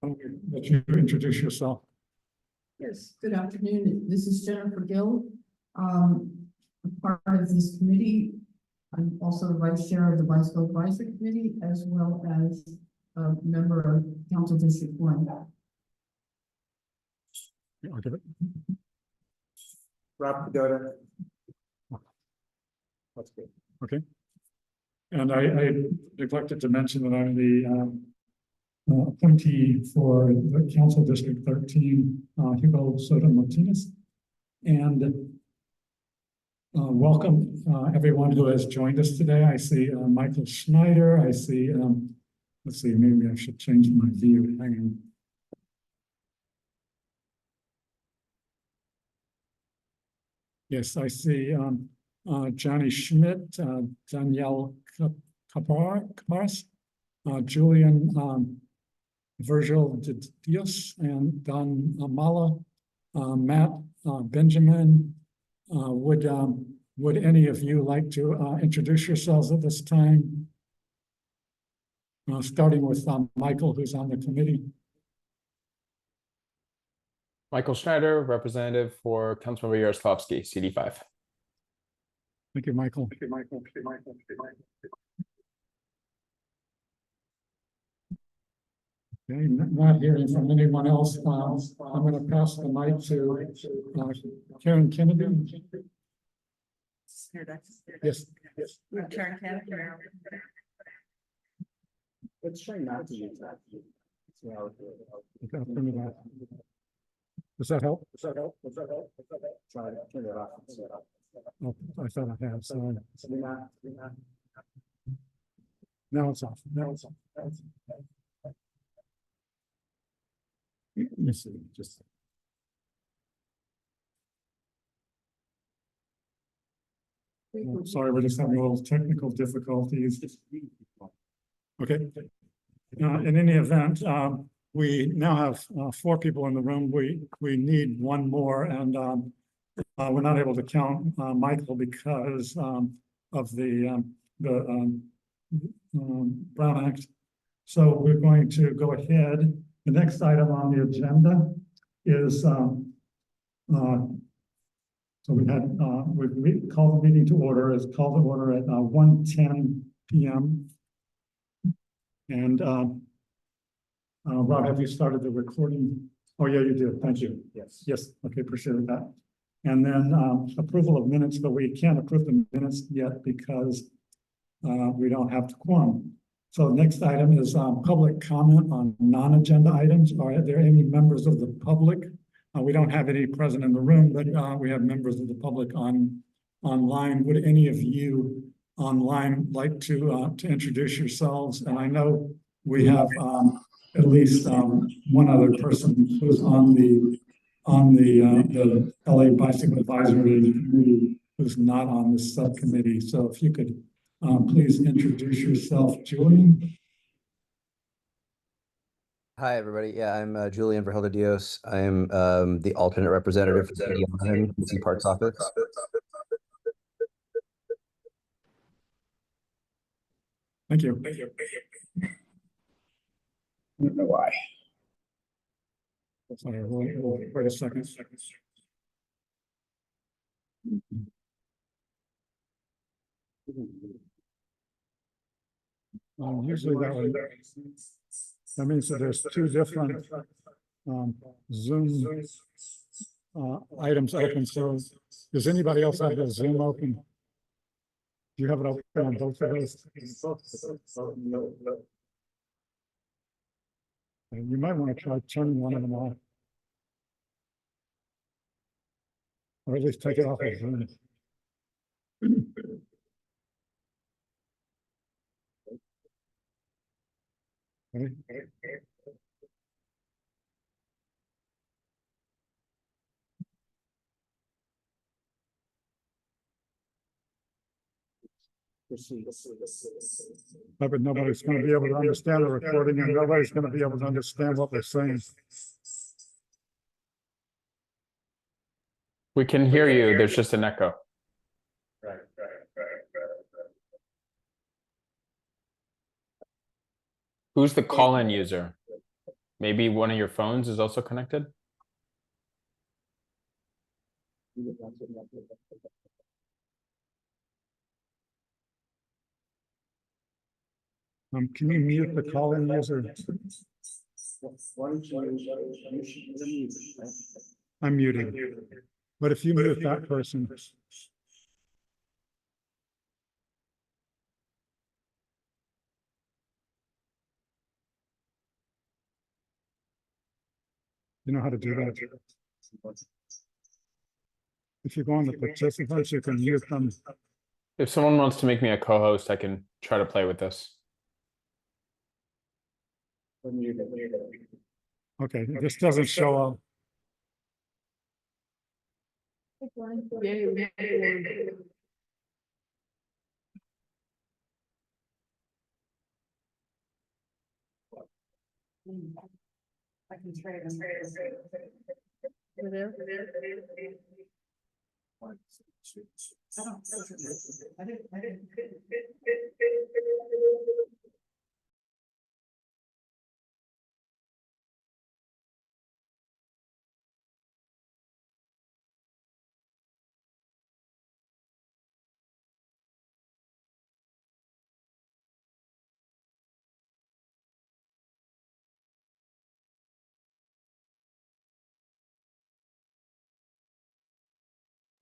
Let you introduce yourself. Yes, good afternoon. This is Jennifer Gill. A part of this committee. I'm also the vice chair of the Bicycle Advisory Committee, as well as a member of Council District 1. I'll give it. Rob Pagoda. That's good. Okay. And I neglected to mention that I'm the appointee for the Council District 13, Hugo Soto Martinez. And welcome everyone who has joined us today. I see Michael Schneider. I see, let's see, maybe I should change my view. Hang on. Yes, I see Johnny Schmidt, Danielle Caparas, Julian Virgil de Dios, and Don Amala, Matt Benjamin. Would any of you like to introduce yourselves at this time? Starting with Michael, who's on the committee. Michael Schneider, representative for Councilmember Yaroslavsky, CD5. Thank you, Michael. Okay, not hearing from anyone else. I'm going to pass the mic to Karen Kennedy. Yes. Karen Kennedy. Let's try not to use that. Okay, does that help? Try to turn it off. Oh, I thought I had, so now it's off. Let me see, just. Oh, sorry, we're just having a little technical difficulties. Okay. In any event, we now have 4 people in the room. We need one more, and we're not able to count Michael because of the Brown Act. So we're going to go ahead. The next item on the agenda is so we've called the meeting to order. It's called to order at 1:10 p.m. And Rob, have you started the recording? Oh, yeah, you did. Thank you. Yes. Okay, appreciate that. And then approval of minutes, but we can't approve the minutes yet because we don't have the quorum. So next item is public comment on non-agenda items. Are there any members of the public? We don't have any present in the room, but we have members of the public online. Would any of you online like to introduce yourselves? And I know we have at least one other person who's on the LA Bicycle Advisory Committee who's not on the subcommittee. So if you could please introduce yourself, Julian. Hi, everybody. Yeah, I'm Julian Virgil de Dios. I am the alternate representative for the DC Parks office. Thank you. I don't know why. Sorry, wait a second. Usually that means that there's 2 different Zoom items open. So does anybody else have the Zoom open? Do you have it open on both of those? And you might want to try turning one of them off. Or at least take it off of Zoom. Okay. But nobody's going to be able to understand the recording, and nobody's going to be able to understand what we're saying. We can hear you. There's just an echo. Right. Who's the call-in user? Maybe one of your phones is also connected? Can you mute the call-in user? Why don't you? I'm muting. But if you mute that person, you know how to do that. If you go on the participants, you can mute them. If someone wants to make me a co-host, I can try to play with this. Okay, this doesn't show up. I can trade them. Over there? I didn't.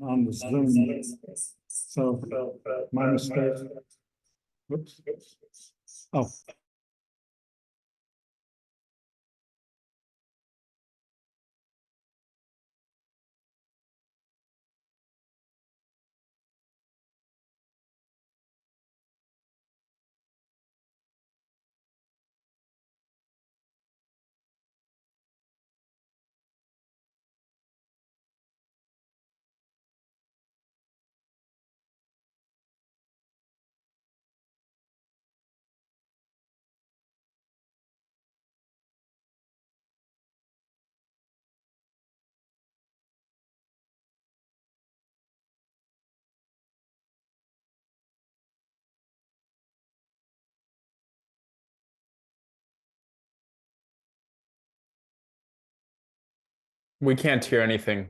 On the Zoom. So my mistake. Whoops. Oh. We can't hear anything.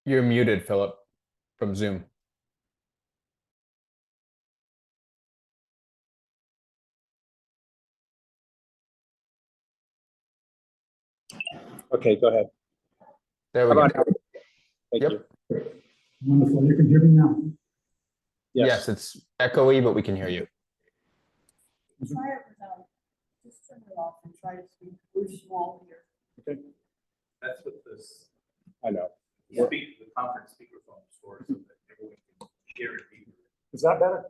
You're muted, Philip, from Zoom. Okay, go ahead. There we How go. about now? Thank Yep. you. Wonderful. You can hear me now. Yes, it's echoey, but we can hear you. Try it without, just turn it off and try to speak. We're small here. That's what this I know. the conference speakerphone is for, so that everyone can hear it. Is that better?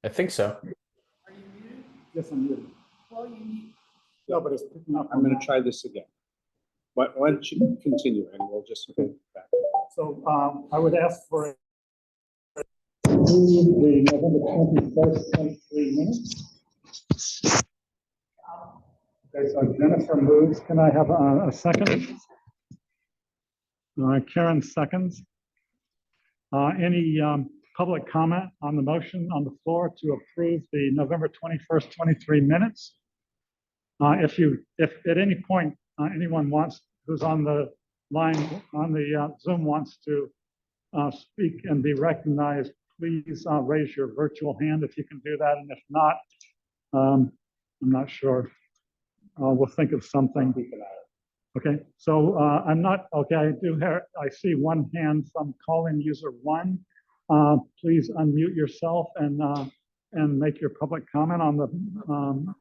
I think so. Are you muted? Yes, I'm muted. Well, you need. No, but it's picking up. I'm gonna try this again. Why don't you continue and we'll just go back. So I would ask for the November 21st, 23 minutes. Okay, so Jennifer moves. Can I have a second? Karen seconds. Any public comment on the motion on the floor to approve the November 21st, 23 minutes? If at any point anyone who's on the line on the Zoom wants to speak and be recognized, please raise your virtual hand if you can do that. And if not, I'm not sure. We'll think of something. Okay, so I'm not, okay, I see one hand from call-in user 1. Please unmute yourself and make your public comment on the.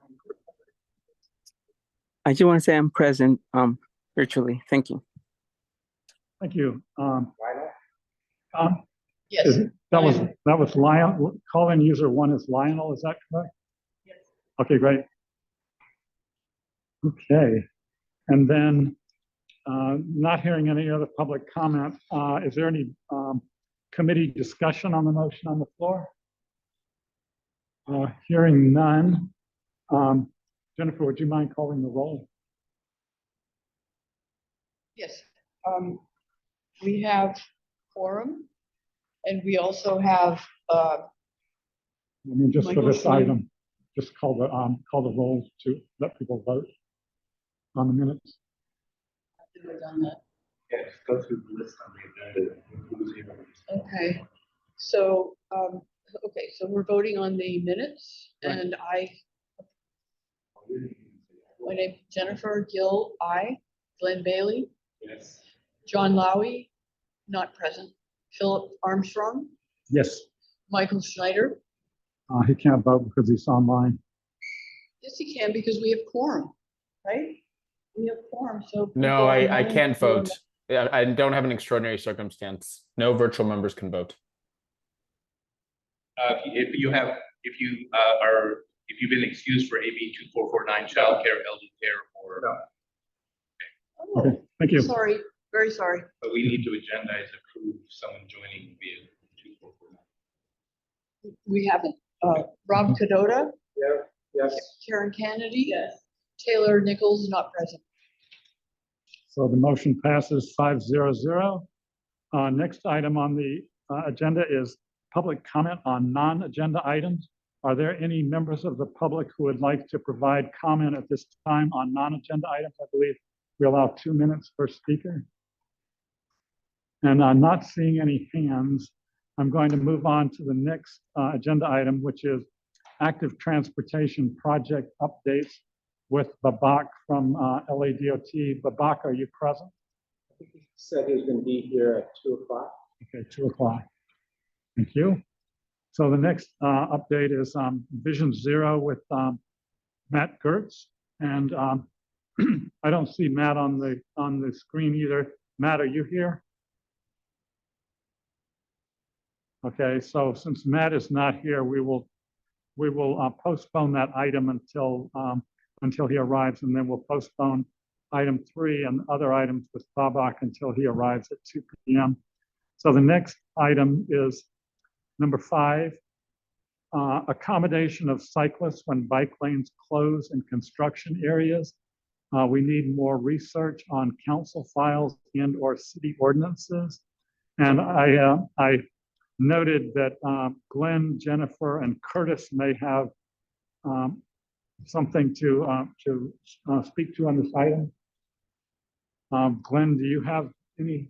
I just want to say I'm present virtually. Thank you. Thank you. Yes. That was Lionel. Call-in user 1 is Lionel. Is that correct? Yes. Okay, great. Okay, and then not hearing any other public comment. Is there any committee discussion on the motion on the floor? Hearing none. Jennifer, would you mind calling the roll? Yes. We have quorum. And we also have, I mean, just for Michael this Schneider. item, just call the roll to let people vote on the minutes. Yeah, just go through the list on the agenda. Who's here. okay, so, we're voting on the minutes Right. and my name is Jennifer Gill, Glenn Bailey, Yes. John Lowy, not present, Philip Armstrong, Yes, Michael Schneider. he can't vote because he's online. Yes, he can because we have quorum, right? We have quorum, so. No, people I online can't can vote. Yeah, I don't have an extraordinary circumstance. No virtual members can vote. If you've been excused for AB 2449 childcare, elder care, or, Oh, Okay, thank you. sorry, very sorry. but we need to agendize approve someone joining via 2449. We haven't. Rob Cadota, Yes. Karen Kennedy. Yes. Taylor Nichols, not present. So the motion passes 5-0-0. Next item on the agenda is public comment on non-agenda items. Are there any members of the public who would like to provide comment at this time on non-agenda items? I believe we allow 2 minutes per speaker. And I'm not seeing any hands. I'm going to move on to the next agenda item, which is active transportation project updates with LABAC from LADOT. LABAC, are you present? He said he was going to be here at 2 o'clock. Okay, 2 o'clock. Thank you. So the next update is Vision Zero with Matt Gertz. And I don't see Matt on the screen either. Matt, are you here? Okay, so since Matt is not here, we will postpone that item until he arrives, and then we'll postpone item 3 and other items with LABAC until he arrives at 2 p.m. So the next item is number 5, accommodation of cyclists when bike lanes close in construction areas. We need more research on council files and or city ordinances. And I noted that Glenn, Jennifer, and Curtis may have something to speak to on this item. Glenn, do you have any?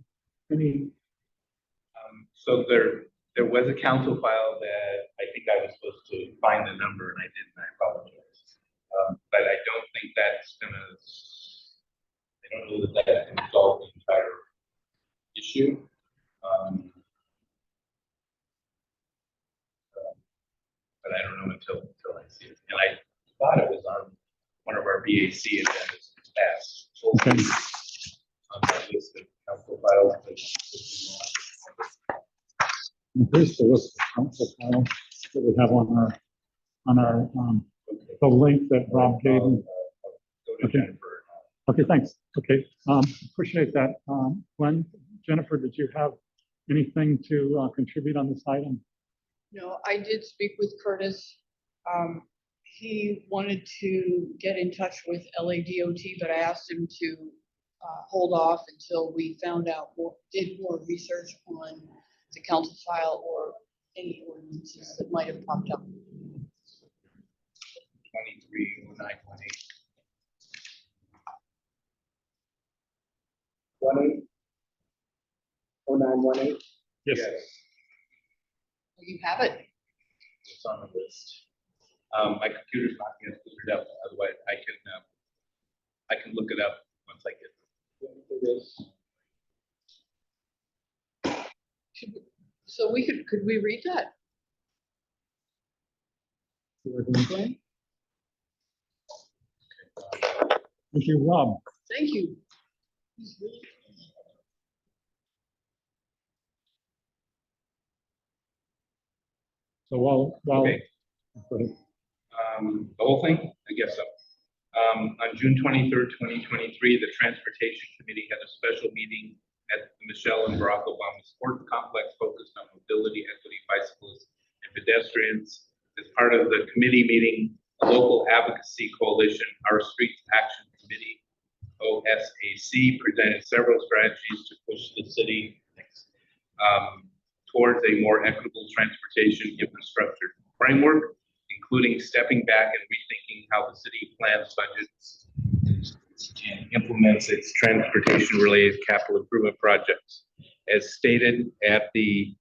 So there was a council file that I think I was supposed to find the number and I didn't. I apologize. But I don't think that's I don't know that that's going to solve the entire issue. But I don't know until I see it. And I thought it was on one of our BAC agendas past. Okay. On that list of council files. Here's the list of council files that we have on our the link that Rob gave me. Go to Okay. Jennifer. Okay, thanks. Okay, appreciate that. Glenn, Jennifer, did you have anything to contribute on this item? No, I did speak with Curtis. He wanted to get in touch with LADOT, but I asked him to hold off until we found out did more research on the council file or any ordinances that might have popped up. 230918. 0918. Yes. You have it. It's on the list. My computer's not going to figure it out. Otherwise, I can look it up once I get it. So could we read that? Glenn? Thank you, Rob. Thank you. So while Okay. go ahead. The whole thing? I guess so. On June 23rd, 2023, the Transportation Committee had a special meeting at the Michelle and Barack Obama Sports Complex focused on mobility, equity, bicyclists, and pedestrians. As part of the committee meeting, the local advocacy coalition, Our Streets Action Committee, OSAC, presented several strategies to push the city towards a more equitable transportation infrastructure framework, including stepping back and rethinking how the city plans, budgets, and implements its transportation-related capital improvement projects. As stated at the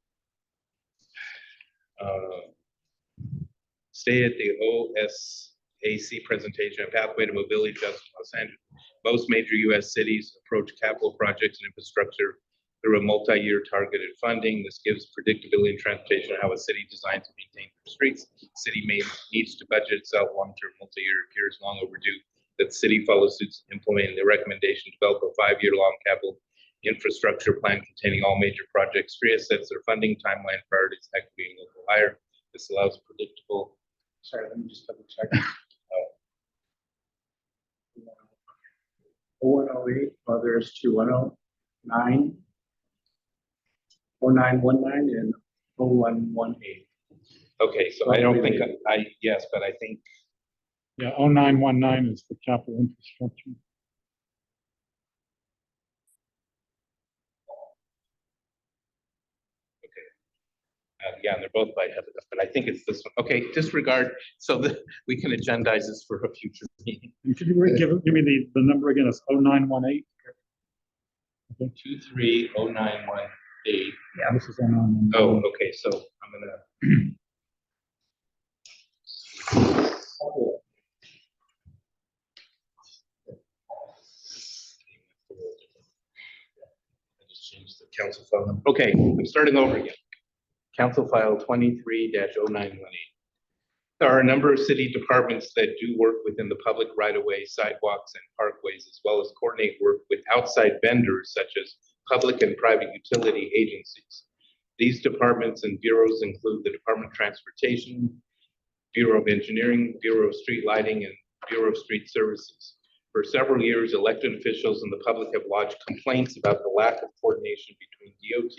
OSAC presentation, A Pathway to Mobility Justice in Los Angeles, most major U.S. cities approach capital projects and infrastructure through a multi-year targeted funding. This gives predictability in transportation, how a city designs and maintains their streets. City needs to budget itself long-term, multi-year. Appears long overdue that the city follows suit implementing the recommendation to develop a 5-year-long capital infrastructure plan containing all major projects. TRIA sets their funding timeline, priorities, equity, and local hire. This allows predictable. Sorry, let me just double check. 0108, others to 109, 0919, and 0118. Okay, so I don't think yes, but I think Yeah, 0919 is the capital infrastructure. yeah, and they're both by Heather, but I think it's this one. Okay, disregard. So we can agendize this for a future meeting. And could you give me the number again? It's 0918. 230918. Yeah, this is 0919. Oh, okay. So I'm gonna. I just changed the council file number. Okay, I'm starting over again. Council file 23-0918. There are a number of city departments that do work within the public right-of-way, sidewalks, and parkways, as well as coordinate work with outside vendors such as public and private utility agencies. These departments and bureaus include the Department of Transportation, Bureau of Engineering, Bureau of Street Lighting, and Bureau of Street Services. For several years, elected officials and the public have lodged complaints about the lack of coordination between DOT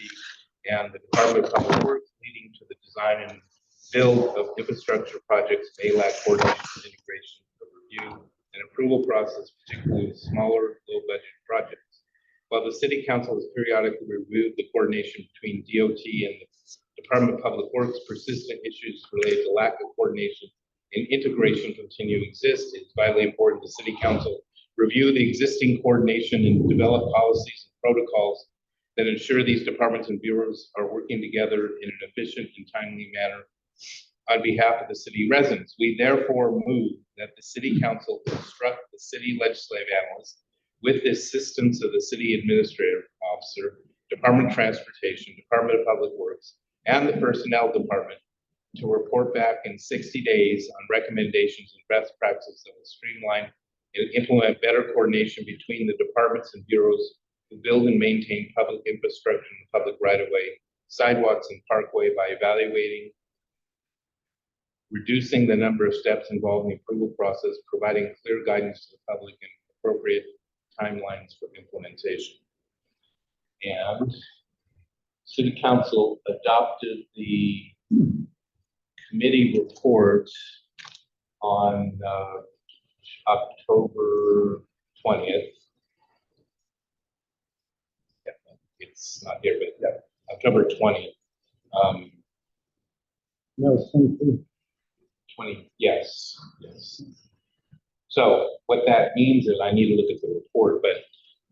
and the Department of Public Works, leading to the design and build of infrastructure projects may lack coordination and integration of review and approval process, particularly with smaller, low-budget projects. While the City Council has periodically reviewed the coordination between DOT and the Department of Public Works, persistent issues related to lack of coordination and integration continue to exist. It's vitally important the City Council review the existing coordination and develop policies and protocols that ensure these departments and bureaus are working together in an efficient and timely manner. On behalf of the city residents, we therefore move that the City Council instruct the city legislative analyst with the assistance of the city administrative officer, Department of Transportation, Department of Public Works, and the Personnel Department to report back in 60 days on recommendations and best practices that will streamline and implement better coordination between the departments and bureaus who build and maintain public infrastructure and public right-of-way, sidewalks, and parkway by evaluating, reducing the number of steps involved in the approval process, providing clear guidance to the public and appropriate timelines for implementation. And City Council adopted the committee report on October 20th. It's not here, but yeah, October 20th. No, it's 22. 20, yes. So what that means is I need to look at the report, but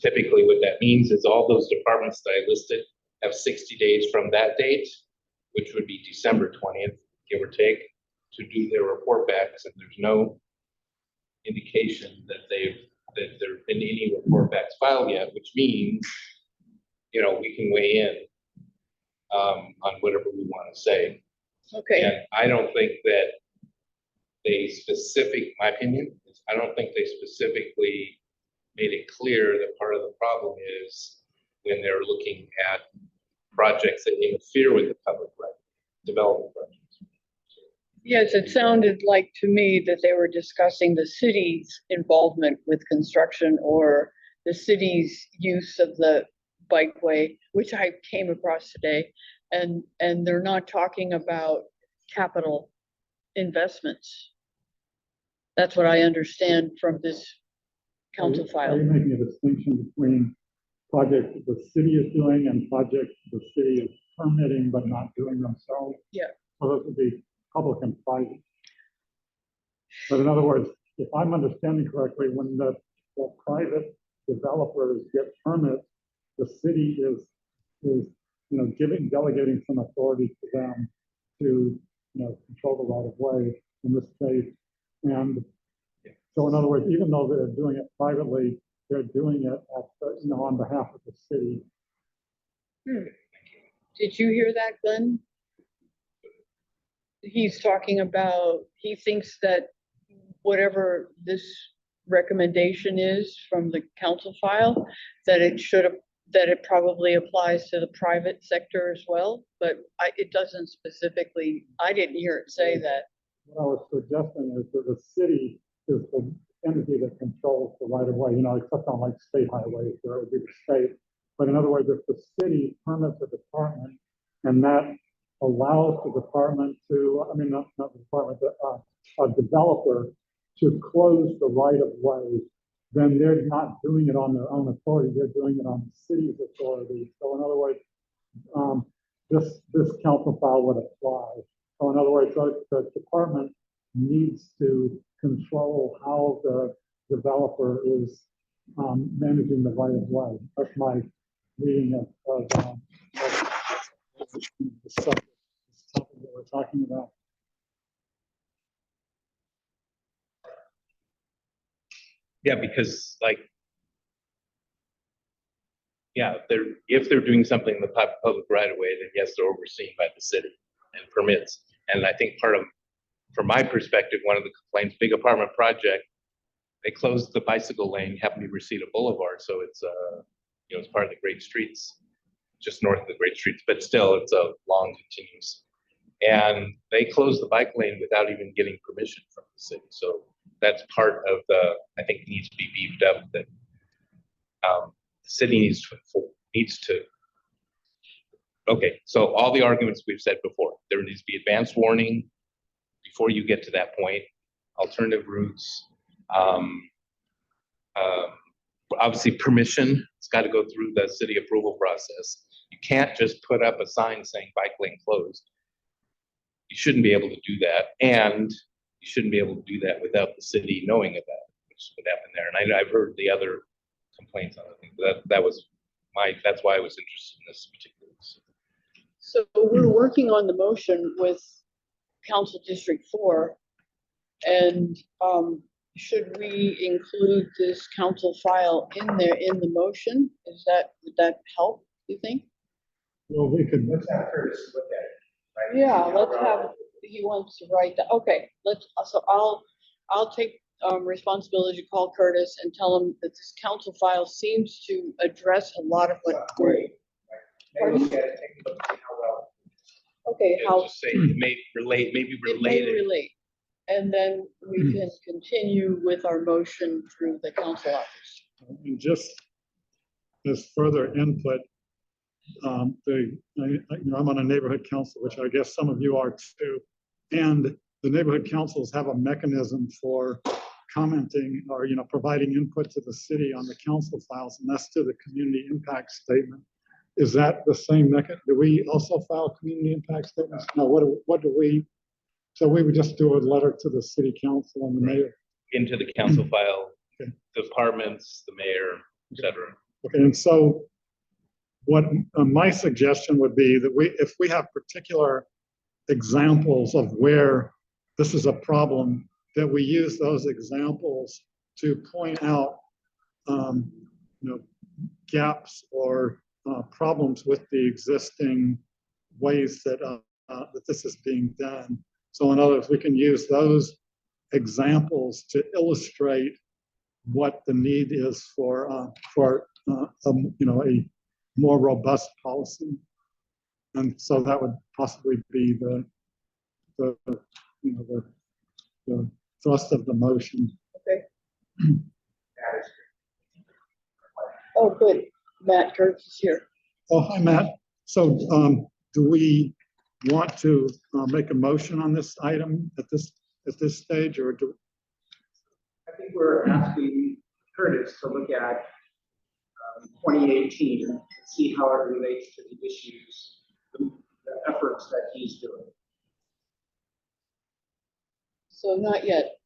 typically what that means is all those departments that I listed have 60 days from that date, which would be December 20th, give or take, to do their report backs, and there's no indication that there have been any report backs filed yet, which means, we can weigh in on whatever we want to say. Okay. And I don't think that my opinion is I don't think they specifically made it clear that part of the problem is when they're looking at projects that interfere with the public right, development projects. Yes, it sounded like to me that they were discussing the city's involvement with construction or the city's use of the bikeway, which I came across today, and they're not talking about capital investments. That's what I understand from this council Are file. you making a distinction between projects the city is doing and projects the city is permitting but not doing themselves. Yeah. So those would be public and private. But in other words, if I'm understanding correctly, when the private developers get permits, the city is delegating some authority to them to control the right of way in this case. And so in other words, even though they're doing it privately, they're doing it on behalf of the city. Did you hear that, Glenn? He's talking about, he thinks that whatever this recommendation is from the council file, that it probably applies to the private sector as well, but it doesn't specifically, I didn't hear it say that. What I was suggesting is that the city is the entity that controls the right of way, except on like state highways where it would be the state. But in other words, if the city permits a department and that allows the department to, not the department, but a developer to close the right of way, then they're not doing it on their own authority, they're doing it on the city's authority. So in other words, this council file would apply. So in other words, the department needs to control how the developer is managing the right of way. That's my reading of the subject that we're talking about. Yeah, because if they're doing something in the public right of way, then yes, they're overseen by the city and permits. And I think from my perspective, one of the complaints, big apartment project, they closed the bicycle lane, happened to be Reseda Boulevard, so it's it's part of the Great Streets, just north of the Great Streets, but still it's a long continuous. And they closed the bike lane without even getting permission from the city. So that's part of I think needs to be beefed up, that the city needs to, okay, so all the arguments we've said before, there needs to be advanced warning before you get to that point, alternative routes, obviously permission, it's got to go through the city approval process. You can't just put up a sign saying bike lane closed. You shouldn't be able to do that, and you shouldn't be able to do that without the city knowing about it, which is what happened there. And I've heard the other complaints on it. That's why I was interested in this particular. So we're working on the motion with Council District 4, and should we include this council file in there in the motion? Would that help, you think? Well, we could. Let's have Curtis look at it. Right? Yeah, let's have, he wants to write that. Okay, so I'll take responsibility to call Curtis and tell him that this council file seems to address a lot of what we're. Maybe look at it, take a look, see how well. Okay, how. Just say it may relate, maybe related. It may relate. And then we can continue with our motion through the council office. And just as further input, I'm on a neighborhood council, which I guess some of you are too. And the neighborhood councils have a mechanism for commenting or, providing input to the city on the council files, and that's to the community impact statement. Is that the same mechanism? Do we also file community impact statements? No, what do we? So we would just do a letter to the city council and the mayor. Into the council file, Okay. Departments, the mayor, etc. Okay, and so what my suggestion would be that if we have particular examples of where this is a problem, that we use those examples to point out, gaps or problems with the existing ways that that this is being done. So in other words, we can use those examples to illustrate what the need is for a more robust policy. And so that would possibly be the thrust of the motion. Okay. Oh, good. Matt Kurtz is here. Oh, hi, Matt. So do we want to make a motion on this item at this stage, or do? I think we're asking Curtis to look at 2018 and see how it relates to the issues the efforts that he's doing. So not yet.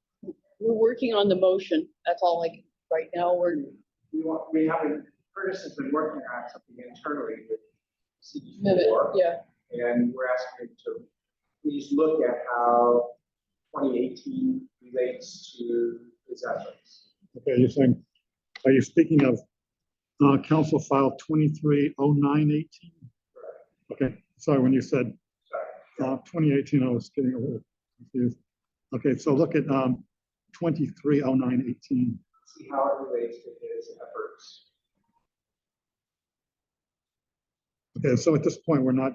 We're working on the motion. That's all like, right now, We haven't, Curtis has been working on something internally with CD4. yeah. And we're asking him to please look at how 2018 relates to his efforts. Okay, you're saying, are you speaking of council file 230918? Okay, sorry, when you said Sorry. 2018, I was getting a little confused. Okay, so look at 230918. See how it relates to his efforts. Okay, so at this point, we're not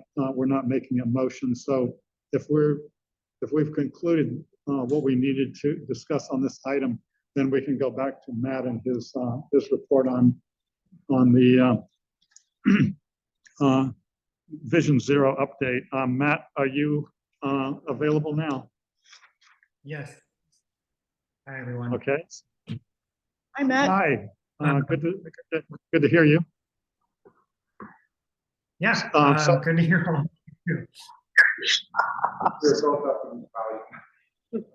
making a motion. So if we've concluded what we needed to discuss on this item, then we can go back to Matt and his report on the Vision Zero update. Matt, are you available now? Yes. Hi, everyone. Okay. Hi, Matt. Hi. Good to hear you. Yeah, So- good to hear all of you. We're both up in value.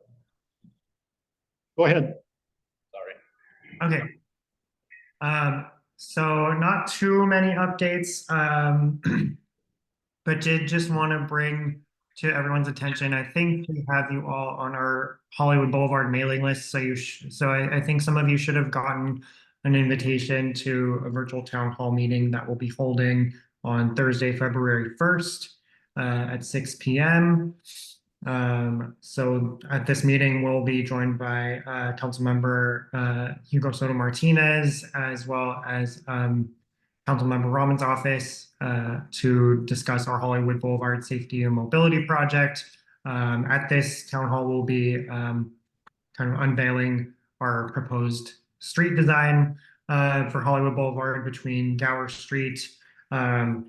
Go ahead. Sorry. Okay. So not too many updates, but did just want to bring to everyone's attention. I think we have you all on our Hollywood Boulevard mailing list. So I think some of you should have gotten an invitation to a virtual town hall meeting that we'll be holding on Thursday, February 1st at 6 p.m. So at this meeting, we'll be joined by Councilmember Hugo Soto Martinez, as well as Councilmember Rahman's office to discuss our Hollywood Boulevard Safety and Mobility Project. At this town hall, we'll be kind of unveiling our proposed street design for Hollywood Boulevard between Gower Street and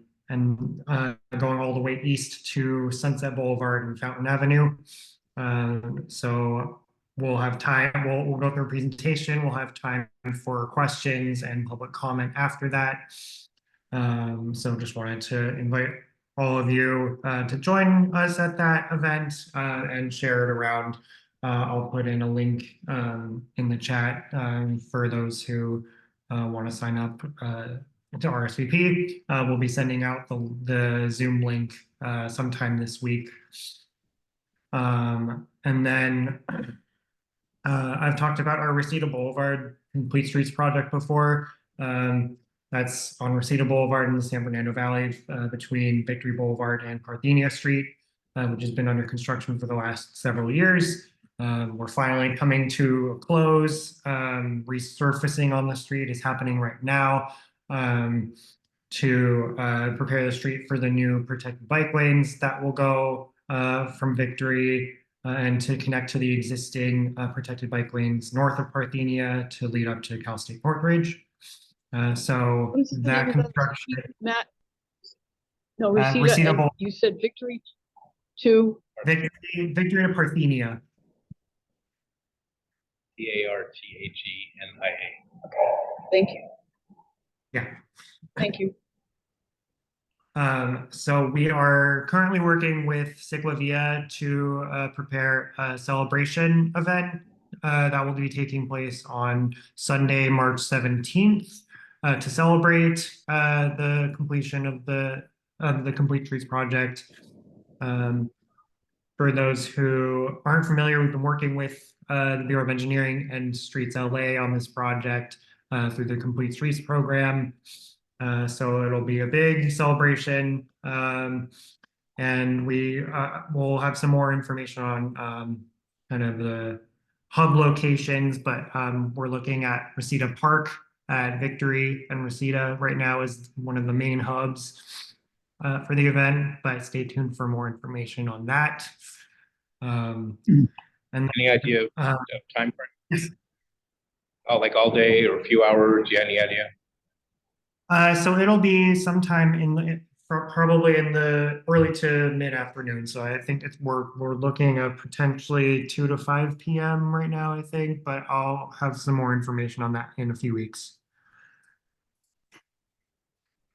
going all the way east to Sunset Boulevard and Fountain Avenue. So we'll have time, we'll go through a presentation, we'll have time for questions and public comment after that. So just wanted to invite all of you to join us at that event and share it around. I'll put in a link in the chat for those who want to sign up to RSVP. We'll be sending out the Zoom link sometime this week. And then I've talked about our Reseda Boulevard Complete Streets project before. That's on Reseda Boulevard in the San Fernando Valley between Victory Boulevard and Parthenia Street, which has been under construction for the last several years. We're finally coming to a close. Resurfacing on the street is happening right now to prepare the street for the new protected bike lanes that will go from Victory and to connect to the existing protected bike lanes north of Parthenia to lead up to Cal State Portridge. So What is the that name of that construction, street, Matt? No, Reseda Reseda, and Boulevard. you said Victory to, Victory to Parthenia. Parthenia. thank you, Yeah. thank you. So we are currently working with Ciclavia to prepare a celebration event that will be taking place on Sunday, March 17th to celebrate the completion of the Complete Streets project. For those who aren't familiar, we've been working with the Bureau of Engineering and Streets LA on this project through the Complete Streets program. So it'll be a big celebration, and we will have some more information on kind of the hub locations, but we're looking at Reseda Park at Victory, and Reseda right now is one of the main hubs for the event, but stay tuned for more information on that. And Any idea of time frame? Yes. Oh, like all day or a few hours? Yeah, any idea? So it'll be sometime probably in the early to mid afternoon. So I think we're looking at potentially 2 to 5 p.m. right now, I think, but I'll have some more information on that in a few weeks.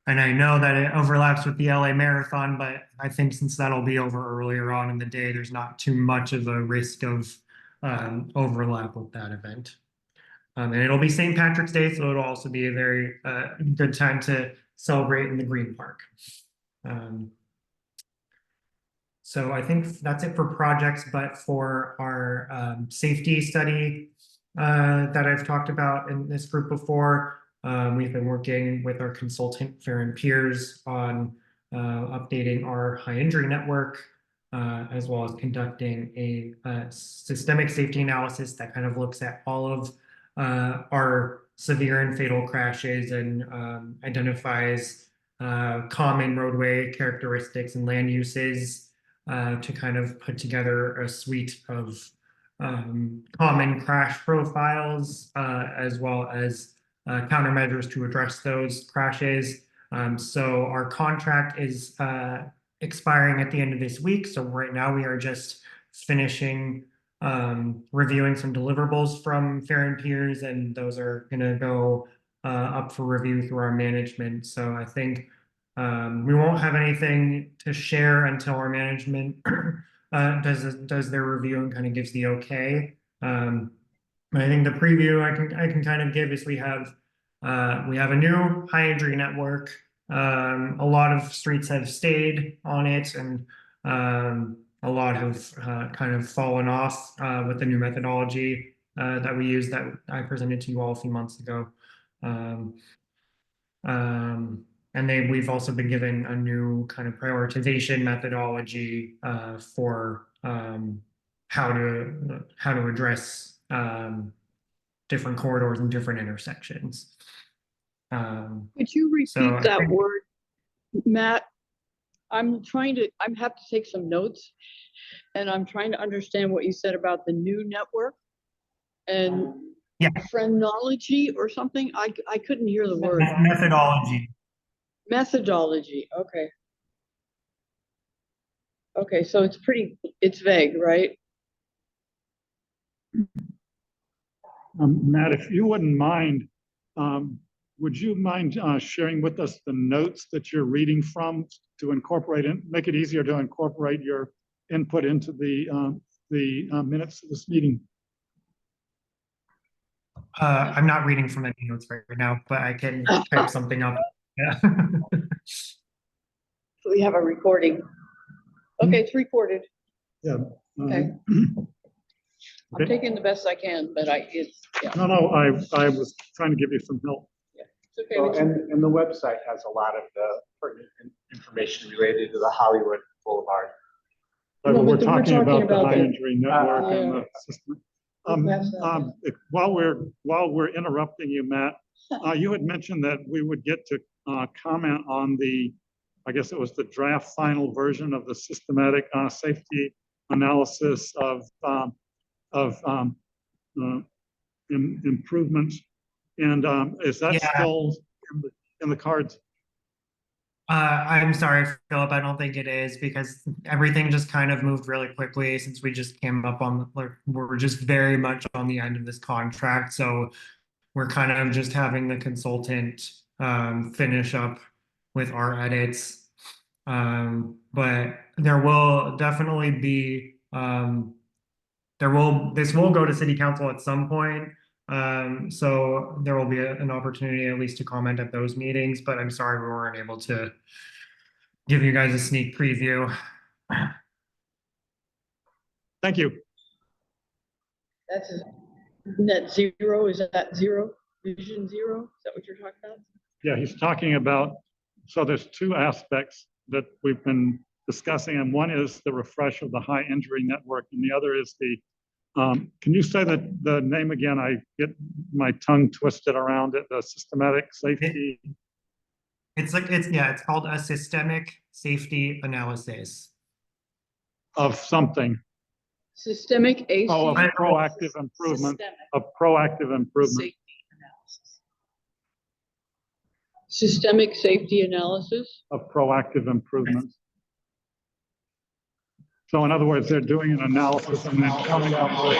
And I know that it overlaps with the LA Marathon, but I think since that'll be over earlier on in the day, there's not too much of a risk of overlap with that event. And it'll be St. Patrick's Day, so it'll also be a very good time to celebrate in the Green Park. So I think that's it for projects, but for our safety study that I've talked about in this group before, we've been working with our consultant, Fair and Peers, on updating our high injury network, as well as conducting a systemic safety analysis that kind of looks at all of our severe and fatal crashes and identifies common roadway characteristics and land uses to kind of put together a suite of common crash profiles, as well as countermeasures to address those crashes. So our contract is expiring at the end of this week. So right now we are just finishing reviewing some deliverables from Fair and Peers, and those are going to go up for review through our management. So I think we won't have anything to share until our management does their review and kind of gives the okay. I think the preview I can kind of give is we have a new high injury network. A lot of streets have stayed on it, and a lot have kind of fallen off with the new methodology that we used that I presented to you all a few months ago. And we've also been given a new kind of prioritization methodology for how to address different corridors and different intersections. Could you repeat that word, Matt? I have to take some notes, and I'm trying to understand what you said about the new network and phrenology or something. I couldn't hear the word. Methodology. Methodology. Okay. Okay, so it's vague, right? Matt, if you wouldn't mind, would you mind sharing with us the notes that you're reading from to incorporate and make it easier to incorporate your input into the minutes of this meeting? I'm not reading from any notes right now, but I can type something up. Yeah. We have a recording. Okay, it's recorded. Yeah. Okay. I'm taking the best I can, but yeah. No, I was trying to give you some help. Yeah, it's okay. Well, and the website has a lot of the pertinent information related to the Hollywood Boulevard. But we're talking about the high injury network and the system. While we're interrupting you, Matt, you had mentioned that we would get to comment on I guess it was the draft final version of the systematic safety analysis of improvements. And is that still in the cards? I'm sorry, Philip, I don't think it is, because everything just kind of moved really quickly since we just came up on, we're just very much on the end of this contract. So we're kind of just having the consultant finish up with our edits. But there will definitely be, this will go to city council at some point. So there will be an opportunity at least to comment at those meetings, but I'm sorry we weren't able to give you guys a sneak preview. Thank you. That's net zero. Is that zero? Vision zero? Is that what you're talking about? Yeah, he's talking about, so there's two aspects that we've been discussing, and one is the refresh of the high injury network, and the other is the can you say the name again? I get my tongue twisted around it. The systematic safety. It's called a systemic safety analysis Of something. Systemic AC. Oh, a proactive improvement. A proactive improvement. Safety analysis. Systemic safety analysis. Of proactive improvements. So in other words, they're doing an analysis and then coming up with.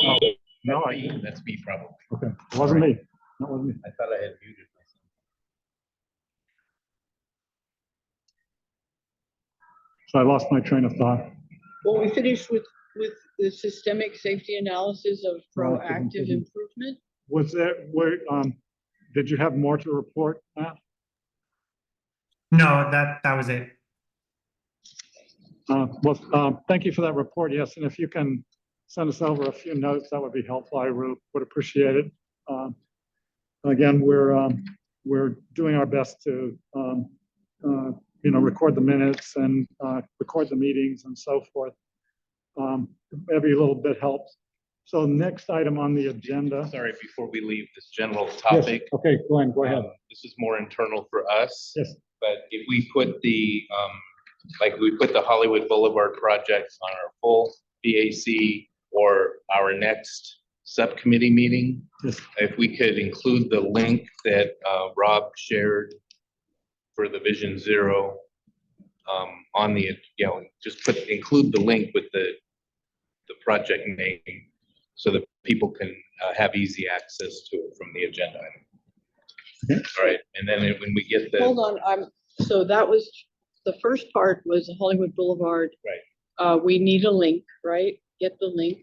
Oh, no, That's me probably. Okay, it wasn't me. Not with me. I thought I had muted myself. So I lost my train of thought. Well, we finished with the systemic safety analysis of Proactive proactive improvement. improvement. Was there, where, did you have more to report, Matt? No, that was it. Thank you for that report. Yes, and if you can send us over a few notes, that would be helpful. I would appreciate it. Again, we're doing our best to, record the minutes and record the meetings and so forth. Every little bit helps. So next item on the agenda. Sorry, before we leave this general Yes, topic. okay, Glenn, go ahead. This is more internal for us. Yes. But if we put the, like we put the Hollywood Boulevard project on our full BAC or our next subcommittee meeting, Yes. if we could include the link that Rob shared for the Vision Zero on the, just include the link with the project name so that people can have easy access to it from the agenda item. Okay. All right, and then when we get the. Hold on, so that was, the first part was Hollywood Boulevard. Right. We need a link, right? Get the link.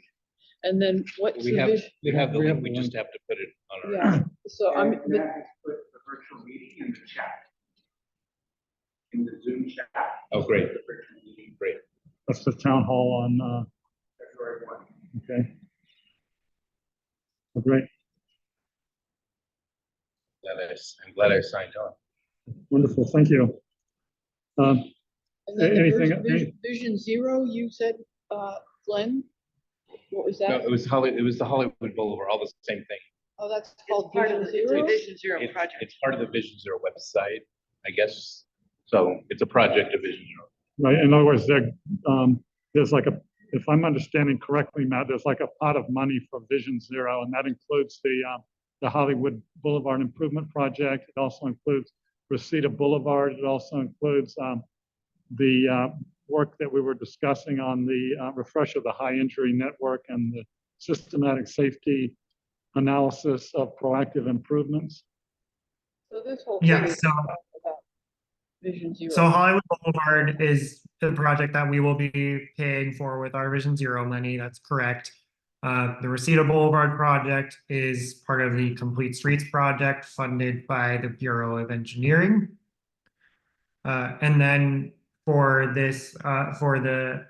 And then what's We the have, vision? we have the We have link, we the just link. have to put it on our. Yeah, so And Matt has put the virtual meeting in the chat. In the Zoom chat. Oh, great, The virtual meeting, great. That's the town hall on, February 1. okay. Oh, great, I'm glad I signed on. wonderful, thank you. and then the anything- Vision Zero, you said, Glenn? What was No, that? it was the Hollywood Boulevard, all the same thing. Oh, that's called Vision Zero? It's part of the Vision Zero website, I guess. So it's a project of Vision Zero. Right, in other words, there's like if I'm understanding correctly, Matt, there's like a pot of money for Vision Zero, and that includes the Hollywood Boulevard Improvement Project. It also includes Reseda Boulevard. It also includes the work that we were discussing on the refresh of the high injury network and the systematic safety analysis of proactive improvements. So this whole Yeah, thing is so- about Vision Zero. So Hollywood Boulevard is the project that we will be paying for with our Vision Zero money. That's correct. The Reseda Boulevard project is part of the Complete Streets project funded by the Bureau of Engineering. And then for this, for the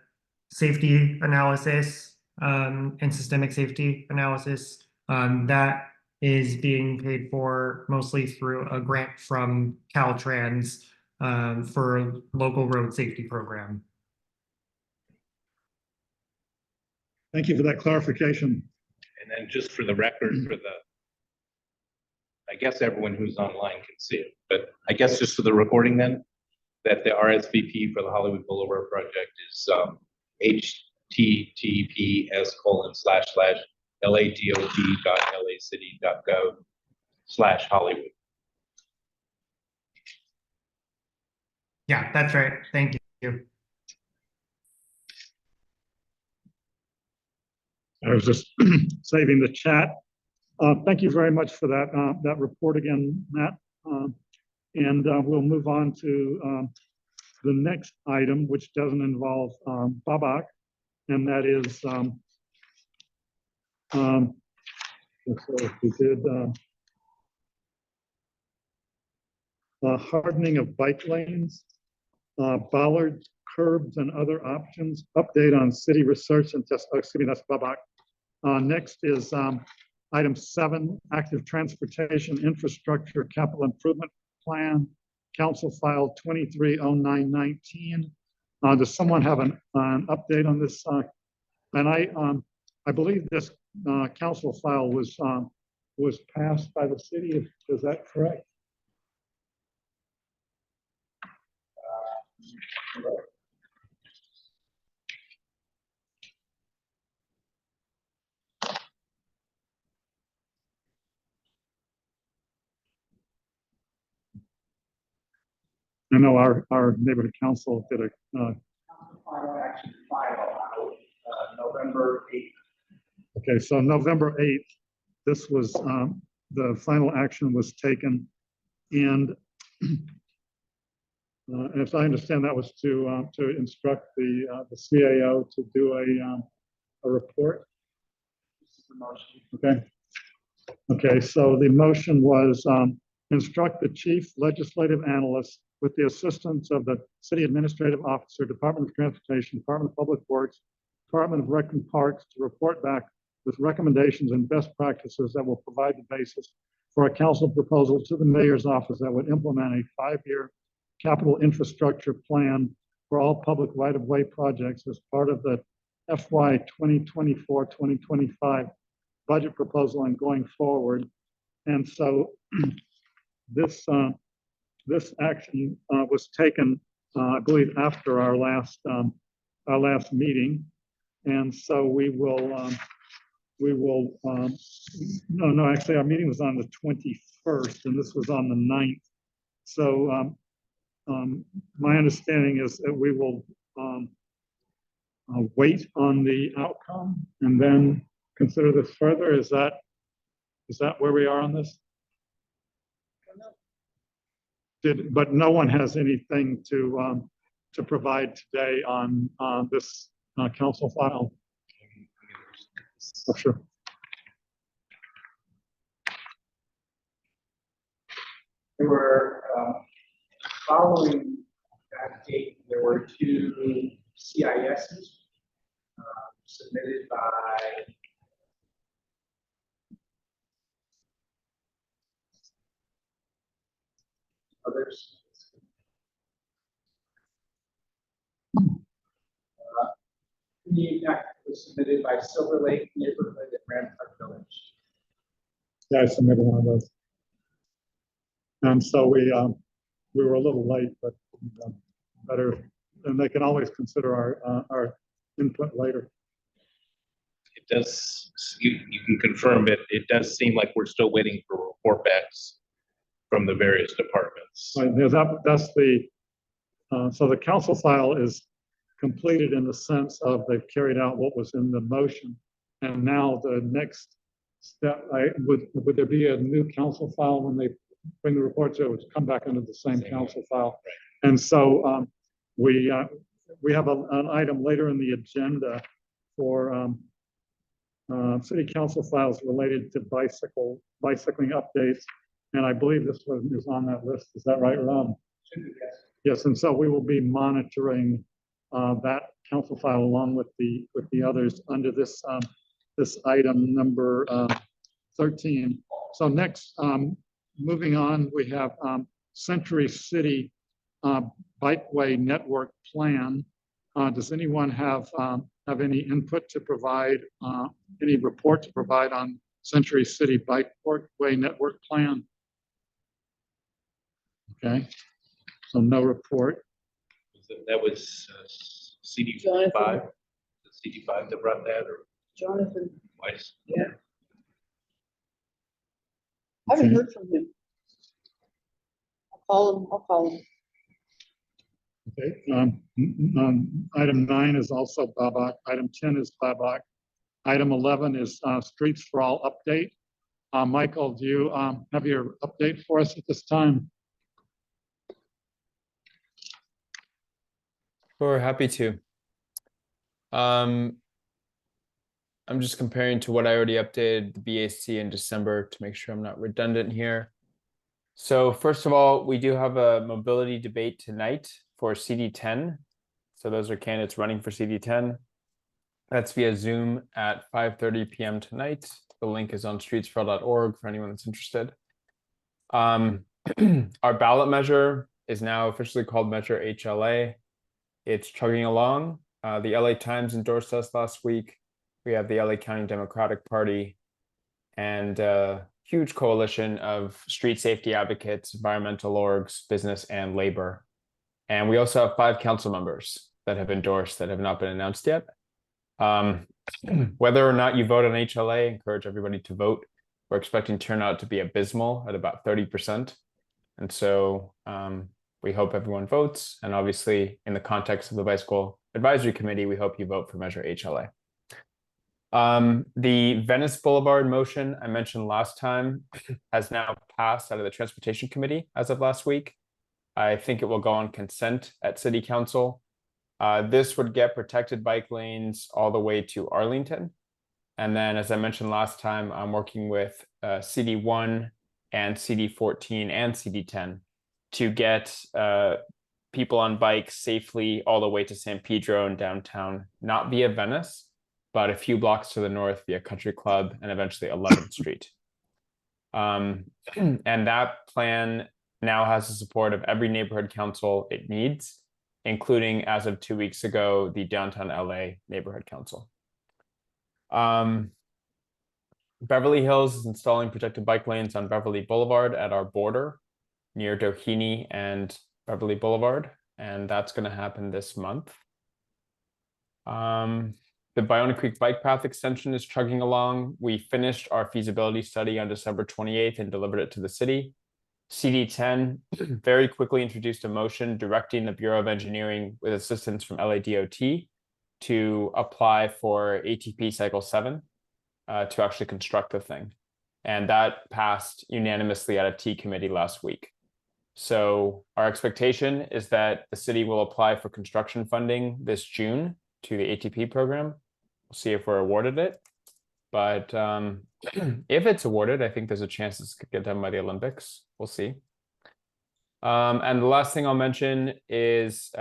safety analysis and systemic safety analysis, that is being paid for mostly through a grant from Caltrans for a local road safety program. Thank you for that clarification. And then just for the record, I guess everyone who's online can see it, but I guess just for the recording then, that the RSVP for the Hollywood Boulevard project is https://ladot.lacity.gov/Hollywood. Yeah, that's right. Thank you. I was just saving the chat. Thank you very much for that report again, Matt. And we'll move on to the next item, which doesn't involve LABAC, and that is so we did hardening of bike lanes, bollard curbs and other options, update on city research and test, excuse me, that's LABAC. Next is item 7, active transportation infrastructure capital improvement plan, council file 230919. Does someone have an update on this? And I believe this council file was passed by the city. Is that correct? I know our neighborhood council did a Final action file out November 8th. okay, so November 8th, this was the final action was taken. And as I understand, that was to instruct the CAO to do a report. Okay. Okay, so the motion was instruct the chief legislative analyst with the assistance of the city administrative officer, Department of Transportation, Department of Public Works, Department of Rec and Parks to report back with recommendations and best practices that will provide the basis for a council proposal to the mayor's office that would implement a 5-year capital infrastructure plan for all public right-of-way projects as part of the FY 2024-2025 budget proposal and going forward. And so this action was taken, I believe, after our last meeting. And so we will actually our meeting was on the 21st and this was on the 9th. So my understanding is that we will wait on the outcome and then consider this further. Is that where we are on this? But no one has anything to provide today on this council file. Oh, sure. There were, following that date, there were 2 CISs submitted by others. That was submitted by Silver Lake Neighborhood and Rampart Village. Yeah, I submitted one of those. And so we were a little late, but better, and they can always consider our input later. It does, you can confirm it. It does seem like we're still waiting for report backs from the various departments. Right, that's the, so the council file is completed in the sense of they've carried out what was in the motion. And now the next step, would there be a new council file when they bring the report to it, would come back into the same council file? And so we have an item later in the agenda for city council files related to bicycling updates. And I believe this one is on that list. Is that right, Rob? Yes, and so we will be monitoring that council file along with the others under this this item number 13. So next, moving on, we have Century City Bikeway Network Plan. Does anyone have any input to provide, any report to provide on Century City Bikeway Network Plan? Okay, so no report. That was CD5, Jonathan. CD5 that brought that, or Jonathan, Weiss? yeah. I haven't heard from him. I'll call him. Okay, item 9 is also LABAC. Item 10 is LABAC. Item 11 is Streets for All update. Michael, do you have your update for us at this time? Sure, happy to. I'm just comparing to what I already updated the BAC in December to make sure I'm not redundant here. So first of all, we do have a mobility debate tonight for CD10. So those are candidates running for CD10. That's via Zoom at 5:30 p.m. tonight. The link is on streetsforall.org for anyone that's interested. Our ballot measure is now officially called Measure HLA. It's chugging along. The LA Times endorsed us last week. We have the LA County Democratic Party and a huge coalition of street safety advocates, environmental orgs, business, and labor. And we also have 5 council members that have endorsed that have not been announced yet. Whether or not you vote on HLA, I encourage everybody to vote. We're expecting turnout to be abysmal at about 30%. And so we hope everyone votes. And obviously, in the context of the Bicycle Advisory Committee, we hope you vote for Measure HLA. The Venice Boulevard motion I mentioned last time has now passed out of the Transportation Committee as of last week. I think it will go on consent at City Council. This would get protected bike lanes all the way to Arlington. And then, as I mentioned last time, I'm working with CD1 and CD14 and CD10 to get people on bikes safely all the way to San Pedro and downtown, not via Venice, but a few blocks to the north via Country Club and eventually 11th Street. And that plan now has the support of every neighborhood council it needs, including, as of 2 weeks ago, the Downtown LA Neighborhood Council. Beverly Hills is installing protected bike lanes on Beverly Boulevard at our border near Doheny and Beverly Boulevard, and that's going to happen this month. The Bionda Creek Bike Path extension is chugging along. We finished our feasibility study on December 28th and delivered it to the city. CD10 very quickly introduced a motion directing the Bureau of Engineering with assistance from LADOT to apply for ATP Cycle 7 to actually construct the thing. And that passed unanimously at a T committee last week. So our expectation is that the city will apply for construction funding this June to the ATP program. We'll see if we're awarded it. But if it's awarded, I think there's a chance this could get done by the Olympics. We'll see. And the last thing I'll mention is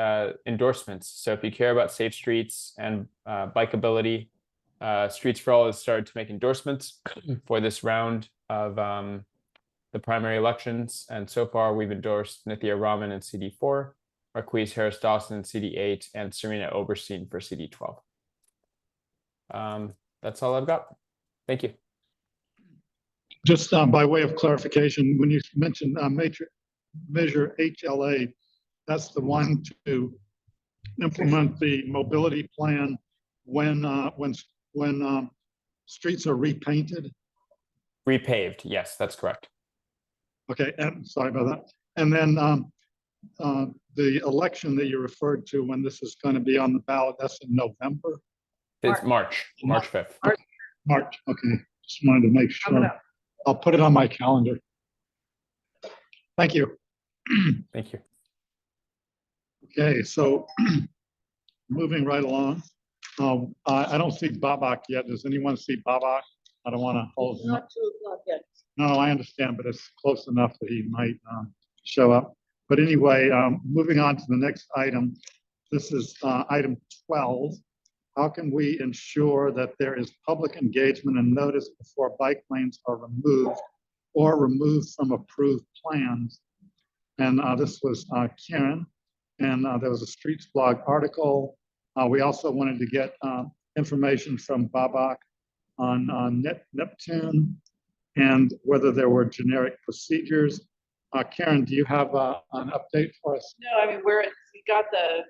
endorsements. So if you care about safe streets and bikeability, Streets for All has started to make endorsements for this round of the primary elections. And so far, we've endorsed Nithya Raman in CD4, Marquise Harris Dawson in CD8, and Serena Oberstein for CD12. That's all I've got. Thank you. Just by way of clarification, when you mentioned measure HLA, that's the one to implement the mobility plan when streets are repainted. Repaved, yes, that's correct. Okay, and sorry about that. And then the election that you referred to, when this is going to be on the ballot, that's in November. It's March 5th. March. Okay, just wanted to make sure. I'll put it on my calendar. Thank you. Thank you. Okay, so moving right along. I don't see LABAC yet. Does anyone see LABAC? I don't want to hold him up. Not 2 o'clock yet. No, I understand, but it's close enough that he might show up. But anyway, moving on to the next item. This is item 12. How can we ensure that there is public engagement and notice before bike lanes are removed or removed from approved plans? And this was Karen, and there was a Streets blog article. We also wanted to get information from LABAC on Neptune and whether there were generic procedures. Karen, do you have an update for us? No, I mean, we got the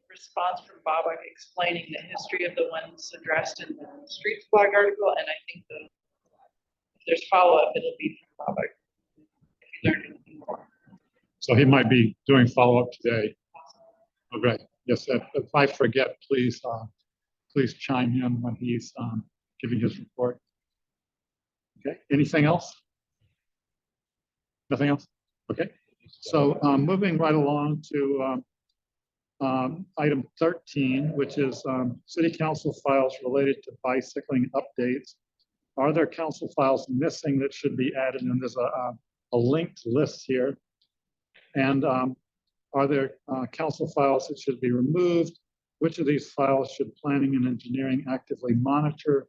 response from LABAC explaining the history of the ones addressed in the Streets blog article, and I think if there's follow-up, it'll be from LABAC if you learn anything more. So he might be doing follow-up today. Oh, great. Yes, if I forget, please chime in when he's giving his report. Okay, anything else? Nothing else? Okay, so moving right along to item 13, which is city council files related to bicycling updates. Are there council files missing that should be added? And there's a linked list here. And are there council files that should be removed? Which of these files should planning and engineering actively monitor?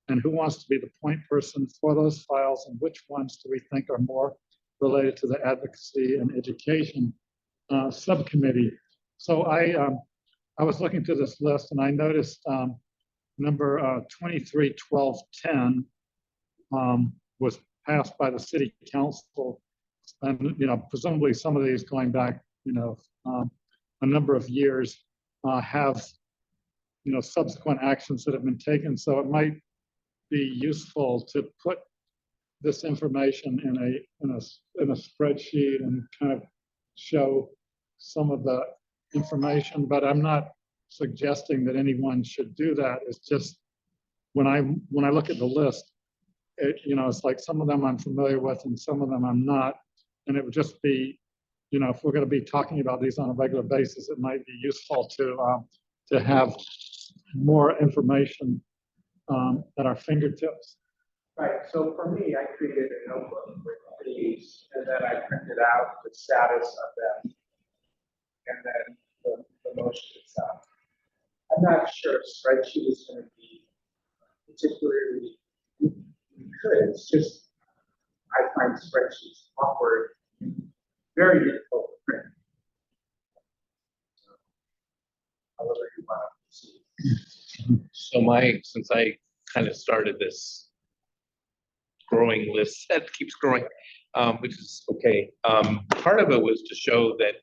And who wants to be the point person for those files? And which ones do we think are more related to the advocacy and education subcommittee? So I was looking through this list and I noticed number 231210 was passed by the city council. And, presumably some of these going back, a number of years have, subsequent actions that have been taken. So it might be useful to put this information in a spreadsheet and kind of show some of the information, but I'm not suggesting that anyone should do that. It's just when I look at the list, it's like some of them I'm familiar with and some of them I'm not. And it would just be, if we're going to be talking about these on a regular basis, it might be useful to have more information at our fingertips. Right, so for me, I created a notebook with these, and then I printed out the status of them, and then the motion itself. I'm not sure a spreadsheet is going to be particularly good. It's just, I find spreadsheets awkward, very difficult to print. However you want to see. So since I kind of started this growing list that keeps growing, which is okay. Part of it was to show that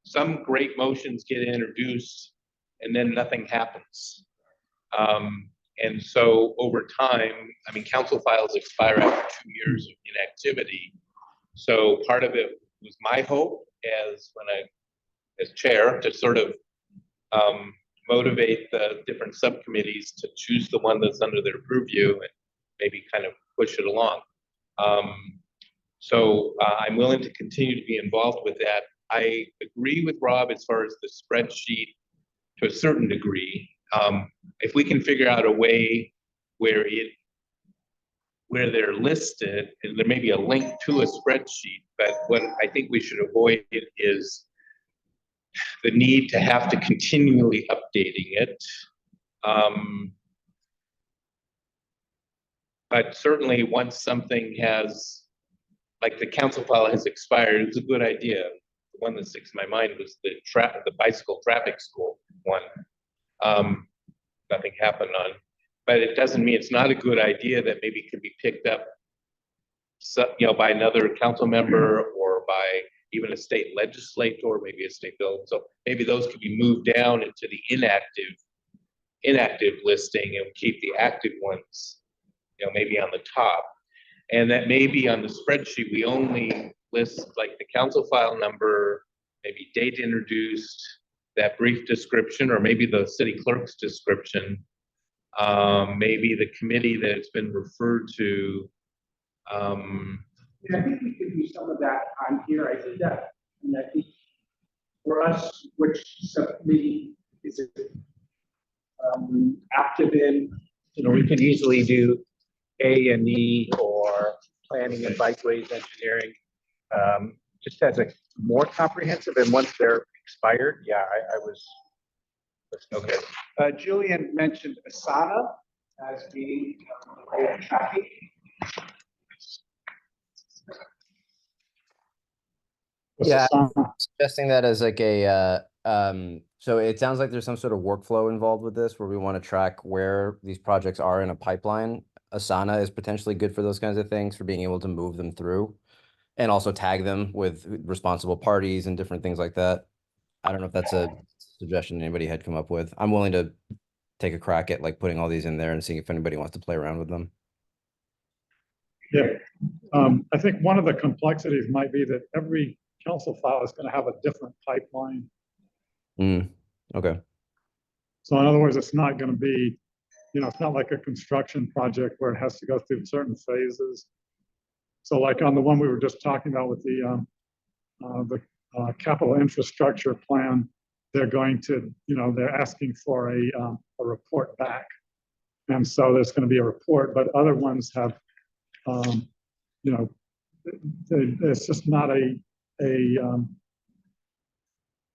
some great motions get introduced and then nothing happens. And so over time, I mean, council files expire after 2 years of inactivity. So part of it was my hope as chair to sort of motivate the different subcommittees to choose the one that's under their purview and maybe kind of push it along. So I'm willing to continue to be involved with that. I agree with Rob as far as the spreadsheet to a certain degree. If we can figure out a way where they're listed, and there may be a link to a spreadsheet, but what I think we should avoid is the need to have to continually updating it. But certainly once something has, like the council file has expired, it's a good idea. The one that sticks in my mind was the bicycle traffic school one. Nothing happened on, but it doesn't mean it's not a good idea that maybe could be picked up, by another council member or by even a state legislator, maybe a state bill. So maybe those could be moved down into the inactive listing and keep the active ones, maybe on the top. And that maybe on the spreadsheet, we only list like the council file number, maybe date introduced, that brief description, or maybe the city clerk's description, maybe the committee that it's been referred to. Yeah, I think we could do some of that on here. I think that, and I think for us, which subcommittee is it active in, we can easily do A&E or planning and bikeways engineering, just as a more comprehensive. And once they're expired, yeah, I was okay. Julian mentioned Asana as being a way of tracking. Yeah, I'm suggesting that as like so it sounds like there's some sort of workflow involved with this where we want to track where these projects are in a pipeline. Asana is potentially good for those kinds of things, for being able to move them through and also tag them with responsible parties and different things like that. I don't know if that's a suggestion anybody had come up with. I'm willing to take a crack at like putting all these in there and seeing if anybody wants to play around with them. Yeah, I think one of the complexities might be that every council file is going to have a different pipeline. Okay. So in other words, it's not going to be, it's not like a construction project where it has to go through certain phases. So like on the one we were just talking about with the capital infrastructure plan, they're going to, they're asking for a report back. And so there's going to be a report, but other ones have, it's just not a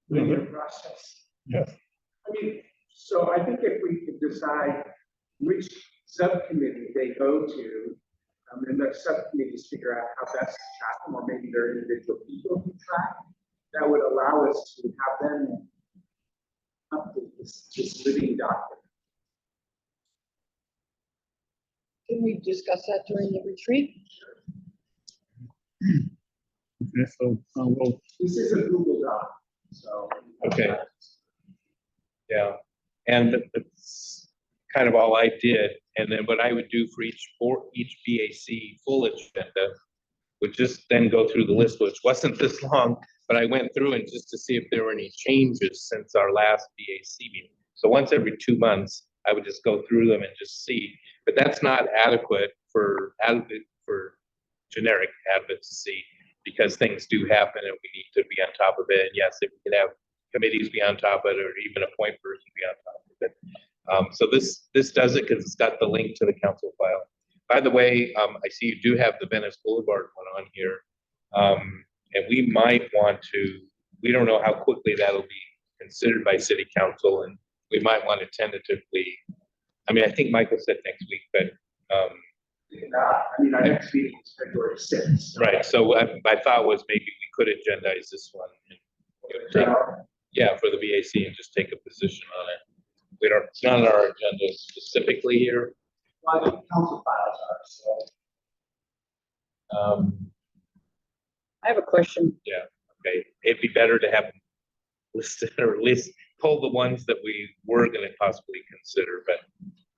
linear process. Yes. I mean, so I think if we could decide which subcommittee they go to, and the subcommittees figure out how best to track them, or maybe they're individual people who track, that would allow us to have them update this living document. Can we discuss that during the retreat? Okay, so we'll. This is a Google Doc, so. Okay. Yeah, and that's kind of all I did. And then what I would do for each BAC full agenda would just then go through the list, which wasn't this long, but I went through and just to see if there were any changes since our last BAC meeting. So once every 2 months, I would just go through them and just see, but that's not adequate for generic advocacy, because things do happen and we need to be on top of it. And yes, if we can have committees be on top of it, or even a point person be on top of it. So this does it because it's got the link to the council file. By the way, I see you do have the Venice Boulevard one on here. And we might want to, we don't know how quickly that'll be considered by city council, and we might want to tentatively, I mean, I think Michael said next week, but I mean, our next meeting is February 6th. right. So my thought was maybe we could agendize this one. And, you know, yeah, for the BAC and just take a position on it. We don't, it's not on our agenda specifically here. Well, I think council files are, so. I have a question. Yeah, okay. It'd be better to have them listed, or at least pull the ones that we were going to possibly consider, but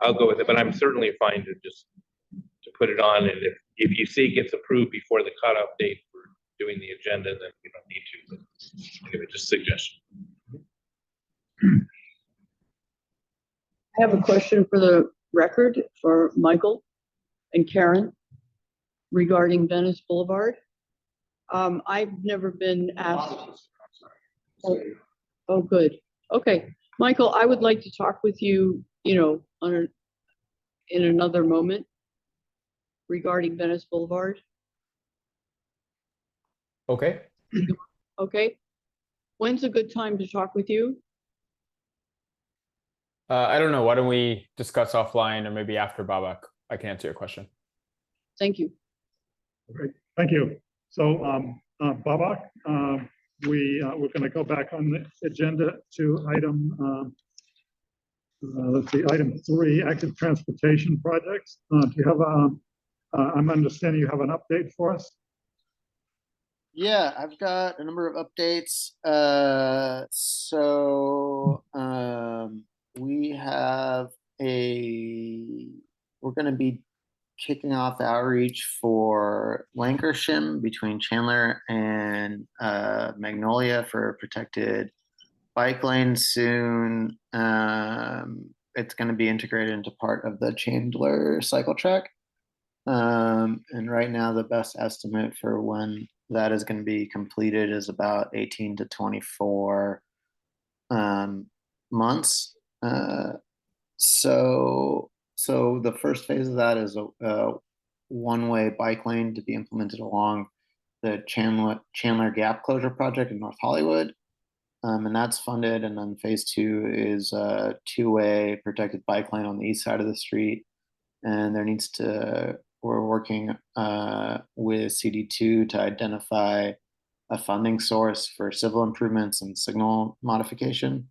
I'll go with it. But I'm certainly fine to just to put it on, and if you see it gets approved before the cutoff date for doing the agenda, then we don't need to. But anyway, just suggestion. I have a question for the record for Michael and Karen regarding Venice Boulevard. I've never been asked. Oh, good. Okay, Michael, I would like to talk with you, in another moment regarding Venice Boulevard. Okay. Okay. When's a good time to talk with you? I don't know. Why don't we discuss offline, or maybe after Babak? I can answer your question. Thank you. Great, thank you. So, Babak, we're going to go back on the agenda to item, let's see, item 3, active transportation projects. Do you have I'm understanding you have an update for us? Yeah, I've got a number of updates. We have we're going to be kicking off the outreach for Lancashire between Chandler and Magnolia for protected bike lanes soon. It's going to be integrated into part of the Chandler cycle track. And right now, the best estimate for when that is going to be completed is about 18 to 24 months. So the first phase of that is a one-way bike lane to be implemented along the Chandler Gap Closure Project in North Hollywood. And that's funded. And then phase 2 is a two-way protected bike lane on the east side of the street. And we're working with CD2 to identify a funding source for civil improvements and signal modification.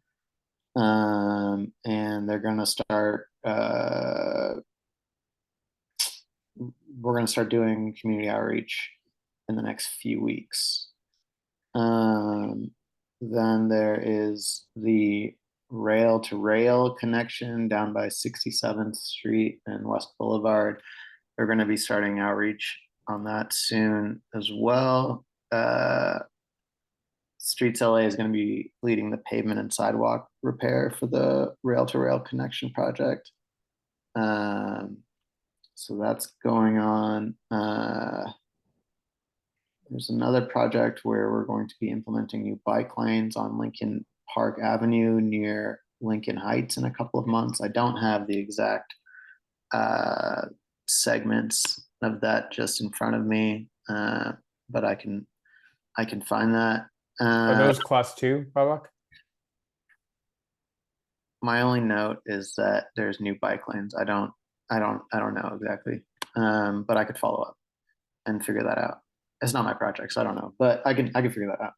And they're going to start, we're going to start doing community outreach in the next few weeks. Then there is the rail to rail connection down by 67th Street and West Boulevard. We're going to be starting outreach on that soon as well. Streets LA is going to be leading the pavement and sidewalk repair for the rail to rail connection project. So that's going on. There's another project where we're going to be implementing new bike lanes on Lincoln Park Avenue near Lincoln Heights in a couple of months. I don't have the exact segments of that just in front of me, but I can find that. Are those class 2, Babak? My only note is that there's new bike lanes. I don't know exactly, but I could follow up and figure that out. It's not my project, so I don't know, but I can figure that out.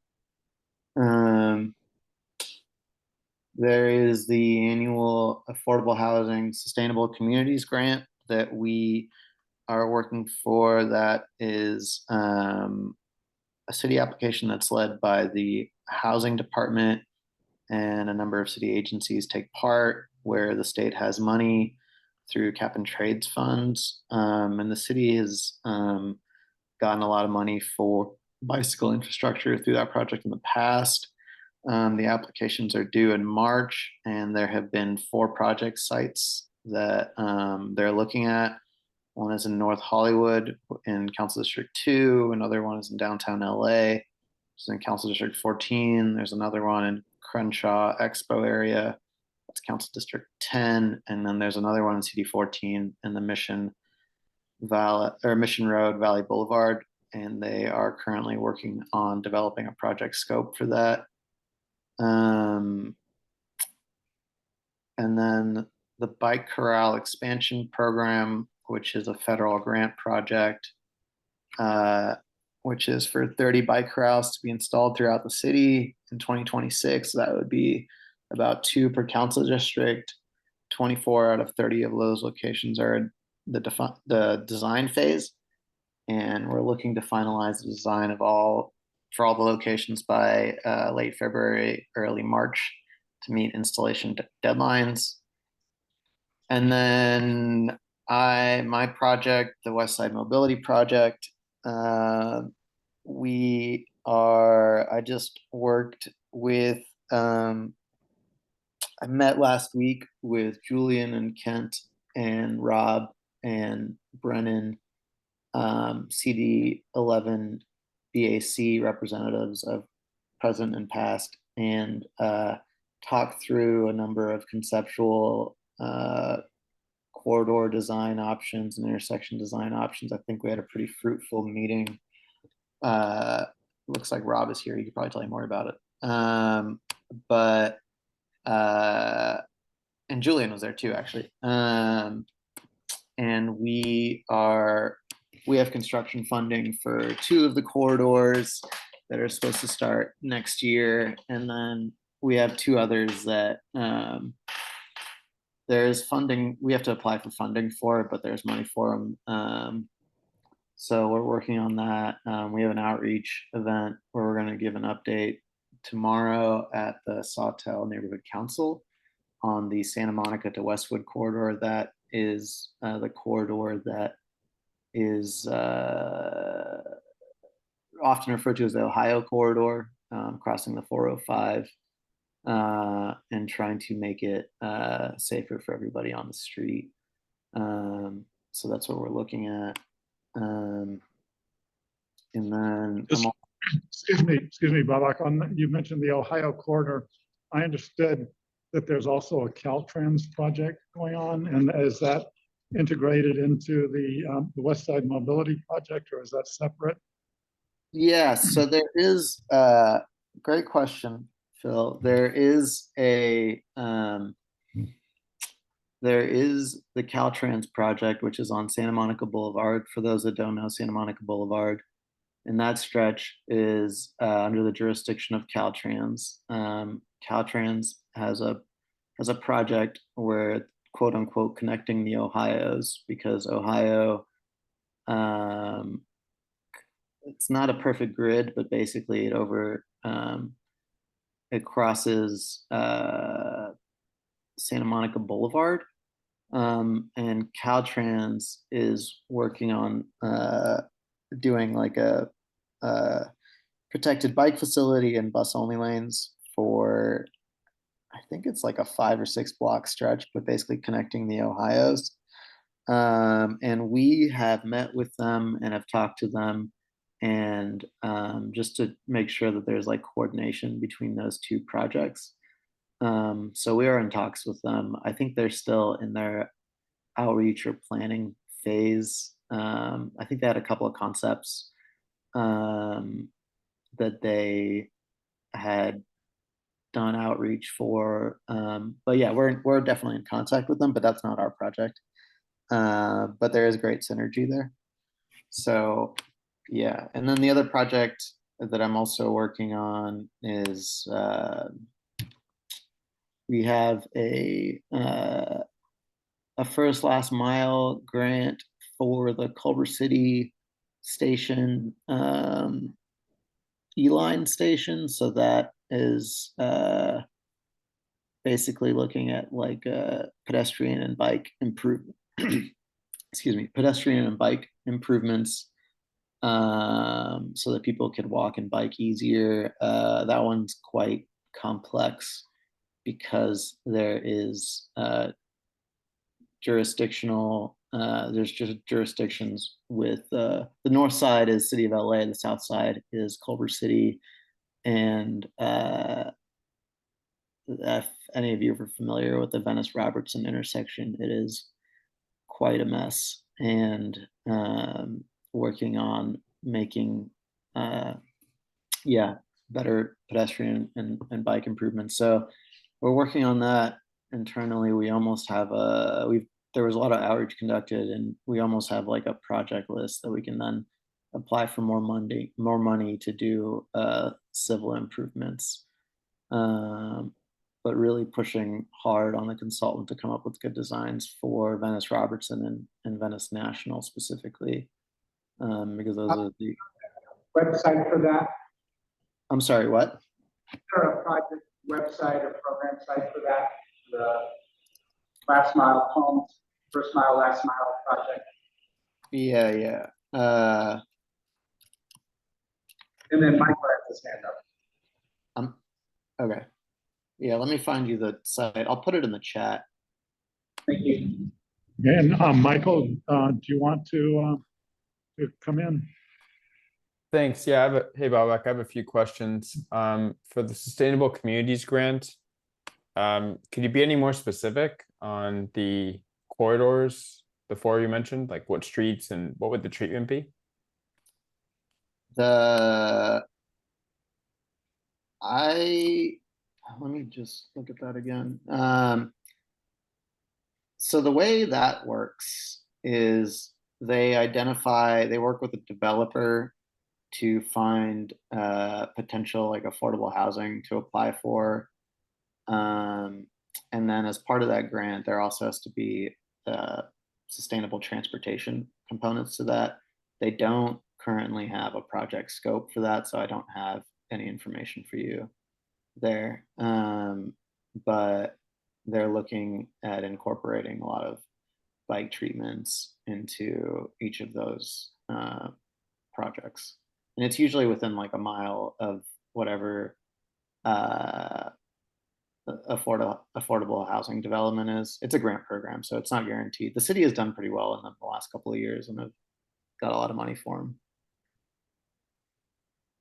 There is the annual Affordable Housing Sustainable Communities Grant that we are working for. That is a city application that's led by the housing department, and a number of city agencies take part, where the state has money through cap and trades funds. And the city has gotten a lot of money for bicycle infrastructure through that project in the past. The applications are due in March, and there have been 4 project sites that they're looking at. One is in North Hollywood in Council District 2. Another one is in downtown LA, which is in Council District 14. There's another one in Crenshaw Expo area. That's Council District 10. And then there's another one in CD 14 in the Mission Road Valley Boulevard. And they are currently working on developing a project scope for that. And then the Bike Corral Expansion Program, which is a federal grant project, which is for 30 bike corrals to be installed throughout the city in 2026. That would be about 2 per council district. 24 out of 30 of those locations are in the design phase. And we're looking to finalize the design for all the locations by late February, early March to meet installation deadlines. And then my project, the West Side Mobility Project, I just worked with, I met last week with Julian and Kent and Rob and Brennan, CD 11 BAC representatives of present and past, and talked through a number of conceptual corridor design options and intersection design options. I think we had a pretty fruitful meeting. Looks like Rob is here. He could probably tell you more about it. And Julian was there too, actually. And we have construction funding for 2 of the corridors that are supposed to start next year. And then we have 2 others that there's funding, we have to apply for funding for it, but there's money for them. So we're working on that. We have an outreach event where we're going to give an update tomorrow at the Sawtell Neighborhood Council on the Santa Monica to Westwood corridor. That is the corridor that is often referred to as the Ohio corridor, crossing the 405 and trying to make it safer for everybody on the street. So that's what we're looking at. And then excuse me, Babak, you mentioned the Ohio corridor. I understood that there's also a Caltrans project going on, and is that integrated into the West Side Mobility Project, or is that separate? Yeah, so there is great question, Phil. There is the Caltrans project, which is on Santa Monica Boulevard. For those that don't know, Santa Monica Boulevard, and that stretch is under the jurisdiction of Caltrans. Caltrans has a project where, quote unquote, connecting the Ohio's, because Ohio, it's not a perfect grid, but basically it crosses Santa Monica Boulevard. And Caltrans is working on doing like a protected bike facility and bus only lanes for, I think it's like a 5 or 6 block stretch, but basically connecting the Ohio's. And we have met with them and have talked to them, and just to make sure that there's like coordination between those 2 projects. So we are in talks with them. I think they're still in their outreach or planning phase. I think they had a couple of concepts that they had done outreach for. But yeah, we're definitely in contact with them, but that's not our project. But there is great synergy there. So yeah, and then the other project that I'm also working on is we have a first last mile grant for the Culver City station, E-line station. So that is basically looking at like pedestrian and bike improvement. Excuse me, pedestrian and bike improvements, so that people can walk and bike easier. That one's quite complex because there is jurisdictional, there's just jurisdictions with, the north side is City of LA, the south side is Culver City. And if any of you are familiar with the Venice-Robertson intersection, it is quite a mess. And working on making, better pedestrian and bike improvements. So we're working on that internally. We almost have there was a lot of outreach conducted, and we almost have like a project list that we can then apply for more money to do civil improvements. But really pushing hard on the consultant to come up with good designs for Venice Robertson and Venice National specifically, because those are the Website for that? I'm sorry, what? Is there a project website or program site for that? The last mile homes, first mile, last mile project? Yeah. And then Michael has his hand up. Okay. Yeah, let me find you the site. I'll put it in the chat. Thank you. And Michael, do you want to come in? Thanks. Yeah, hey, Babak, I have a few questions. For the Sustainable Communities Grant, could you be any more specific on the corridors, the four you mentioned, like what streets and what would the treatment be? Let me just look at that again. So the way that works is they work with a developer to find potential like affordable housing to apply for. And then as part of that grant, there also has to be sustainable transportation components to that. They don't currently have a project scope for that, so I don't have any information for you there. But they're looking at incorporating a lot of bike treatments into each of those projects. And it's usually within like a mile of whatever affordable housing development is. It's a grant program, so it's not guaranteed. The city has done pretty well in the last couple of years and have got a lot of money for them.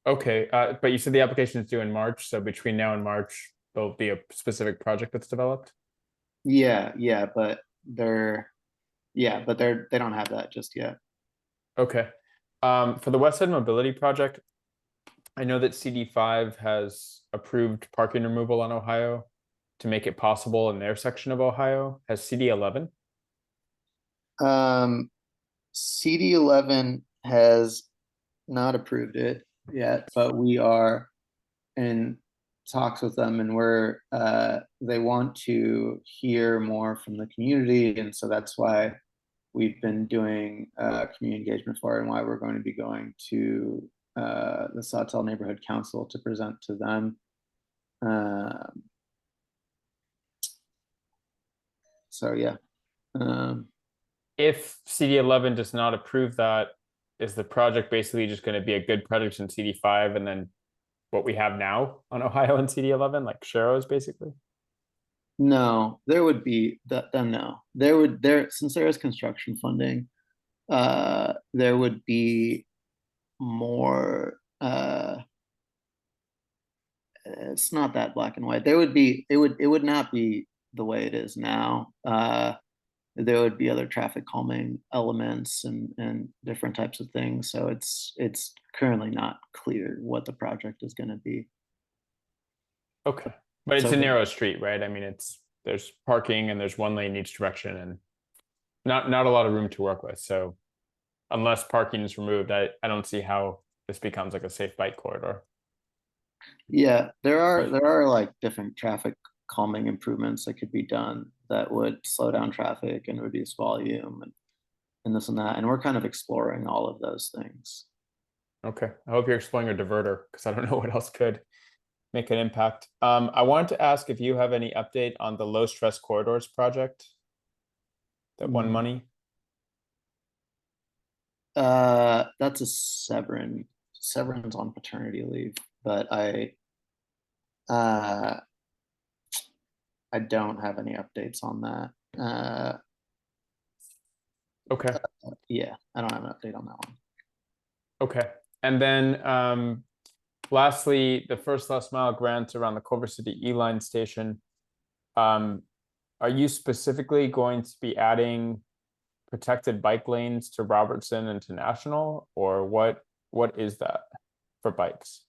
Okay, but you said the application is due in March, so between now and March, there'll be a specific project that's developed? Yeah, but they don't have that just yet. Okay. For the West Side Mobility Project, I know that CD5 has approved parking removal on Ohio to make it possible in their section of Ohio. Has CD11? CD11 has not approved it yet, but we are in talks with them, and they want to hear more from the community, and so that's why we've been doing community engagement for it, and why we're going to be going to the Sawtell Neighborhood Council to present to them. So yeah. If CD11 does not approve that, is the project basically just going to be a good project in CD5 and then what we have now on Ohio in CD11, like Sharrow's basically? No, there would be no. Since there is construction funding, there would be more. It's not that black and white. It would not be the way it is now. There would be other traffic calming elements and different types of things. So it's currently not clear what the project is going to be. Okay, but it's a narrow street, right? I mean, there's parking and there's one lane in each direction and not a lot of room to work with. So unless parking is removed, I don't see how this becomes like a safe bike corridor. Yeah, there are like different traffic calming improvements that could be done that would slow down traffic and reduce volume and this and that. And we're kind of exploring all of those things. Okay, I hope you're exploring a diverter because I don't know what else could make an impact. I wanted to ask if you have any update on the low stress corridors project that won money. That's a Severin. Severin's on paternity leave, but I don't have any updates on that. Okay, Yeah, I don't have an update on that one. okay. And then lastly, the first last mile grant around the Culver City E-Line station. Are you specifically going to be adding protected bike lanes to Robertson and to National, or what is that for bikes?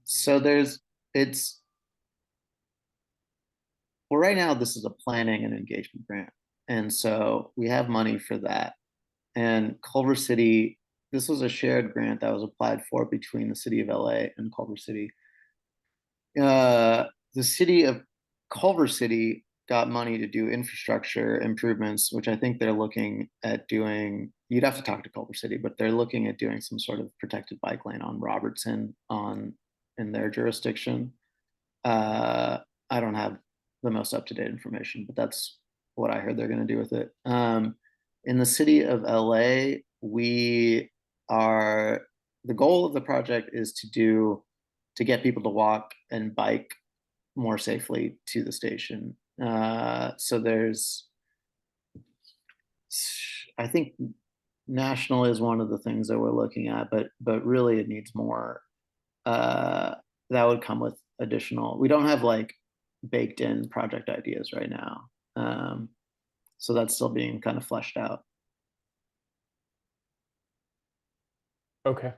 So well, right now this is a planning and engagement grant. And so we have money for that. And Culver City, this was a shared grant that was applied for between the city of LA and Culver City. The city of Culver City got money to do infrastructure improvements, which I think they're looking at doing. You'd have to talk to Culver City, but they're looking at doing some sort of protected bike lane on Robertson in their jurisdiction. I don't have the most up-to-date information, but that's what I heard they're going to do with it. In the city of LA, the goal of the project is to get people to walk and bike more safely to the station. So I think National is one of the things that we're looking at, but really it needs more. That would come with additional. We don't have like baked in project ideas right now. So that's still being kind of fleshed out. Okay.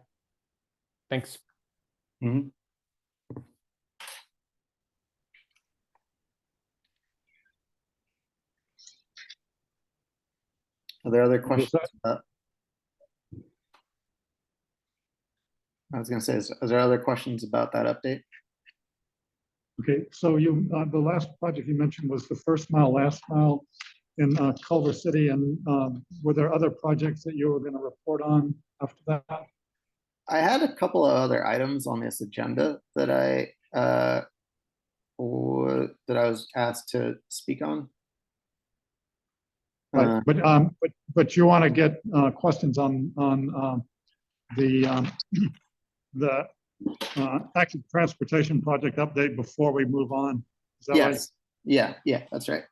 Thanks. Mm-hmm. Are there other questions? I was going to say, is there other questions about that update? Okay, so the last project you mentioned was the first mile, last mile in Culver City, and were there other projects that you were going to report on after that? I had a couple of other items on this agenda that I was asked to speak on. Right, but you want to get questions on the active transportation project update before we move on. Is that right? Yes. Yeah, that's right.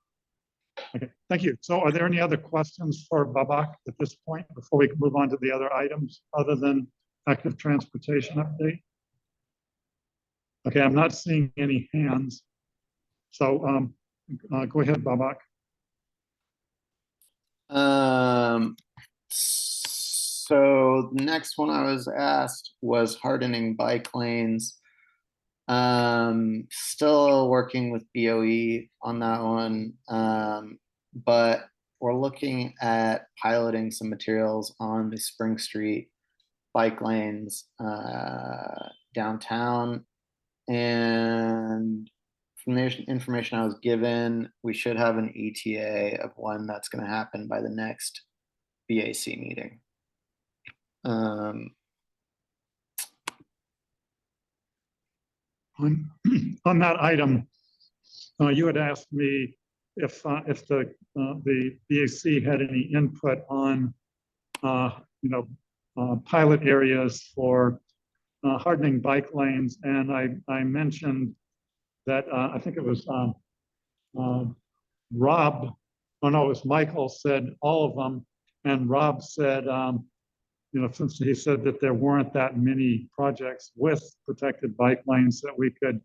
Okay, thank you. So are there any other questions for Babak at this point before we can move on to the other items other than active transportation update? Okay, I'm not seeing any hands. So go ahead, Babak. So the next one I was asked was hardening bike lanes. Still working with BOE on that one, but we're looking at piloting some materials on the Spring Street bike lanes downtown. And from the information I was given, we should have an ETA of when that's going to happen by the next BAC meeting. On that item, you had asked me if the BAC had any input on pilot areas for hardening bike lanes, and I mentioned that I think it was Rob, oh no, it was Michael said all of them, and Rob said since he said that there weren't that many projects with protected bike lanes, that we could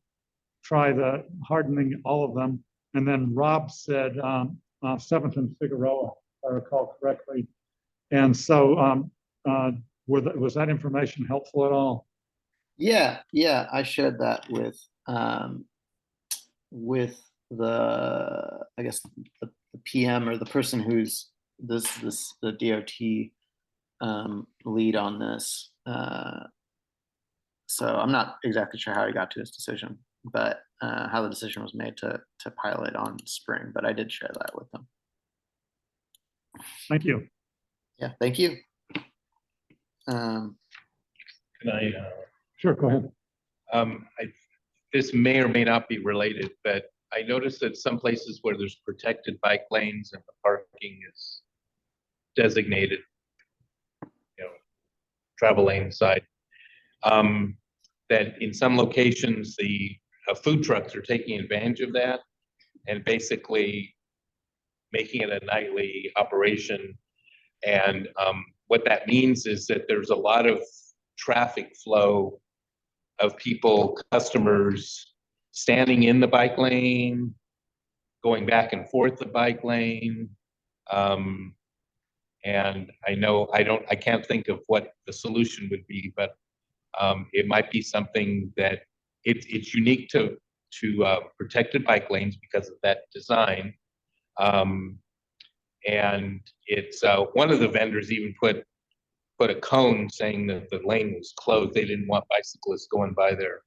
try the hardening all of them. And then Rob said 7th and Figueroa, if I recall correctly. And so was that information helpful at all? Yeah, I shared that with the, I guess, the PM or the person who's the DOT lead on this. So I'm not exactly sure how he got to his decision, but how the decision was made to pilot on Spring, but I did share that with them. Thank you. Yeah, thank you. Can I? Sure, go ahead. This may or may not be related, but I noticed that some places where there's protected bike lanes and the parking is designated, travel lane side, that in some locations the food trucks are taking advantage of that and basically making it a nightly operation. And what that means is that there's a lot of traffic flow of people, customers standing in the bike lane, going back and forth the bike lane. And I can't think of what the solution would be, but it might be something that it's unique to protected bike lanes because of that design. And it's one of the vendors even put a cone saying that the lane was closed. They didn't want bicyclists going by their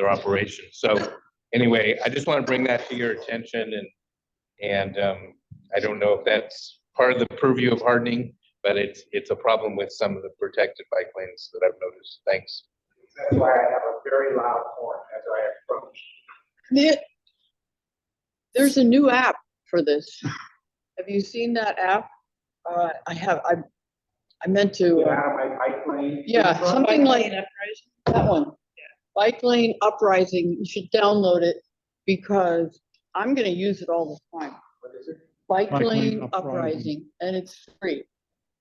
operation. So anyway, I just want to bring that to your attention, and I don't know if that's part of the purview of hardening, but it's a problem with some of the protected bike lanes that I've noticed. Thanks. That's why I have a very loud horn as I approach. There's a new app for this. Have you seen that app? I meant to. Get out of my bike lane. Yeah, something Bike like lane uprising. that one. Bike lane uprising. You should download it because I'm going to use it all the time. What is it? Bike Bike lane lane uprising. uprising, and it's free.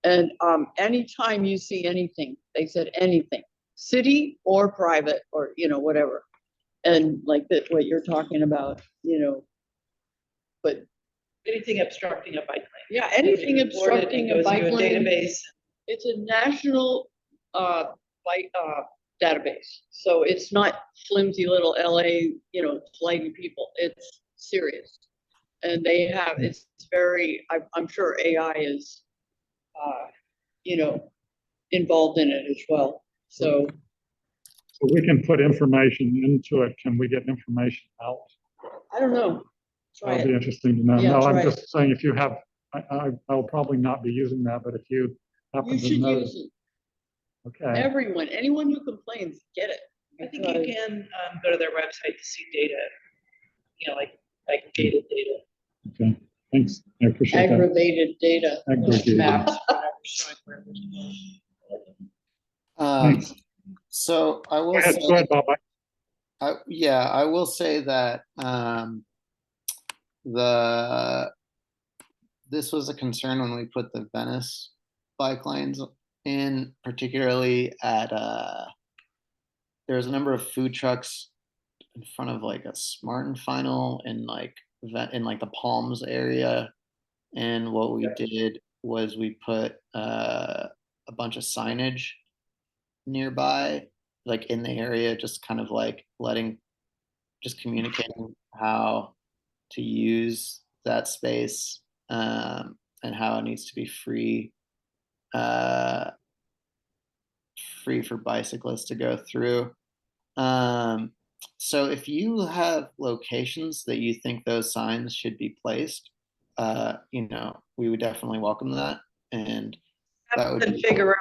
And anytime you see anything, they said anything, city or private or whatever, and like that what you're talking about, but Anything obstructing a bike lane. yeah, anything You report it, obstructing it a goes bike into lane. database. It's a national bike database, so it's not flimsy little LA, flighty people. It's serious, and they have. It's very. I'm sure AI is, involved in it as well. So we can put information into it. Can we get information out? I don't know. Try That'd be it. interesting to know. Yeah, No, I'm try it. just saying if you have, I'll probably not be using that, but if you happen You to should know, use it. okay. Anyone who complains, get it. I think you because- can go to their website to see data, like gated data. Okay, thanks. I appreciate that. Aggravated data. Aggregated. Maps, whatever, showing where. Thanks. So I will Go ahead, say, Bob. I will say that this was a concern when we put the Venice bike lanes in, particularly at there was a number of food trucks in front of like a Smart and Final in like the Palms area, and what we did was we put a bunch of signage nearby, like in the area, just kind of like communicating how to use that space, and how it needs to be free for bicyclists to go through. So if you have locations that you think those signs should be placed, we would definitely welcome that. And that would be, Figueroa.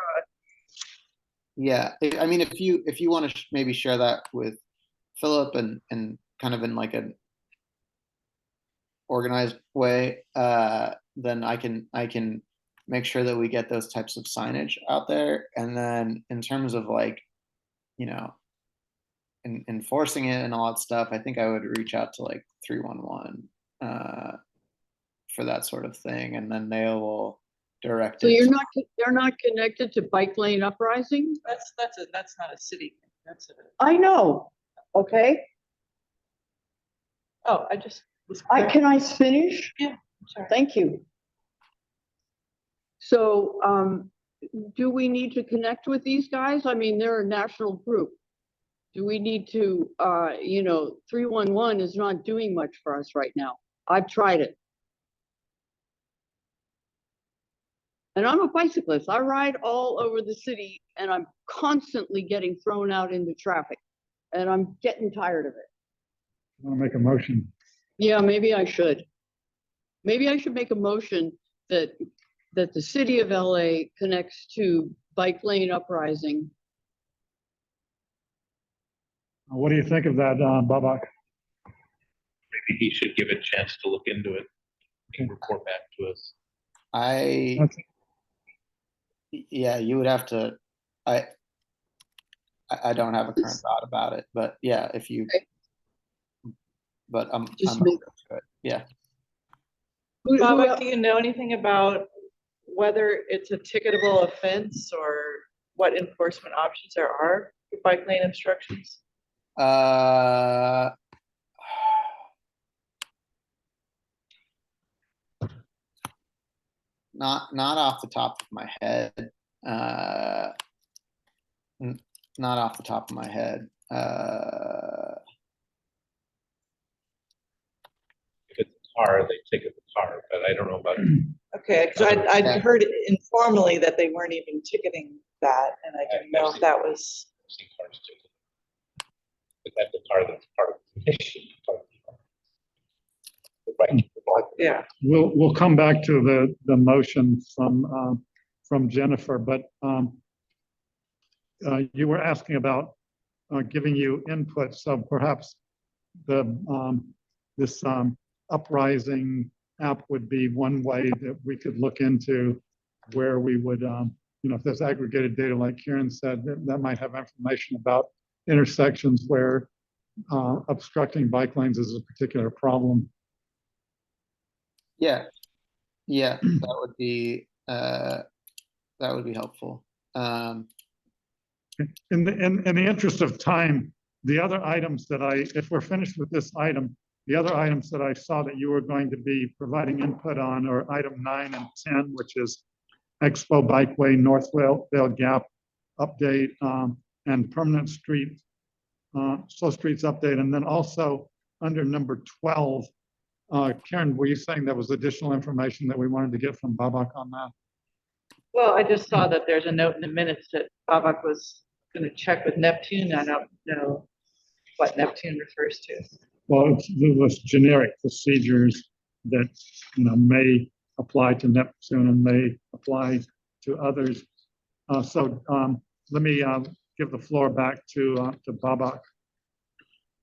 yeah, I mean, if you want to maybe share that with Philip and kind of in like an organized way, then I can make sure that we get those types of signage out there. And then in terms of like, enforcing it and all that stuff, I think I would reach out to like 311 for that sort of thing, and then they will direct So it. you're not connected to Bike Lane Uprising? That's not a city. That's a. I know. Okay. Oh, I just was. Can I finish? Yeah, sorry. Thank you. So, do we need to connect with these guys? I mean, they're a national group. Do we need to, 311 is not doing much for us right now. I've tried it. And I'm a bicyclist. I ride all over the city and I'm constantly getting thrown out into traffic. And I'm getting tired of it. I want to make a motion. Yeah, maybe I should. Maybe I should make a motion that the city of LA connects to Bike Lane Uprising. What do you think of that, Babak? Maybe he should give it a chance to look into it and report back to us. Yeah, you would have to. I don't have a current thought about it, but yeah, if you. Okay. But I'm Just open to it. Yeah. Bobak, do you know anything about whether it's a ticketable offense or what enforcement options there are for bike lane obstructions? Not off the top of my head. Not off the top of my head. If it's a car, they ticket the car, but I don't know about. Okay, because I'd Yeah. heard informally that they weren't even ticketing that, and I didn't know if that was. I've seen cars ticketed. But that's the car that's part of the condition. Right. Yeah. We'll come back to the motion from Jennifer, but you were asking about giving you input, so perhaps this uprising app would be one way that we could look into where we would, if there's aggregated data, like Karen said, that might have information about intersections where obstructing bike lanes is a particular problem. Yeah, that would be helpful. In the interest of time, the other items that if we're finished with this item, the other items that I saw that you were going to be providing input on are item 9 and 10, which is Expo Bikeway Northvale Gap update and permanent street, slow streets update, and then also under number 12. Karen, were you saying there was additional information that we wanted to get from Babak on that? Well, I just saw that there's a note in the minutes that Babak was going to check with Neptune. I don't know what Neptune refers to. Well, it was generic procedures that may apply to Neptune and may apply to others. So let me give the floor back to Babak.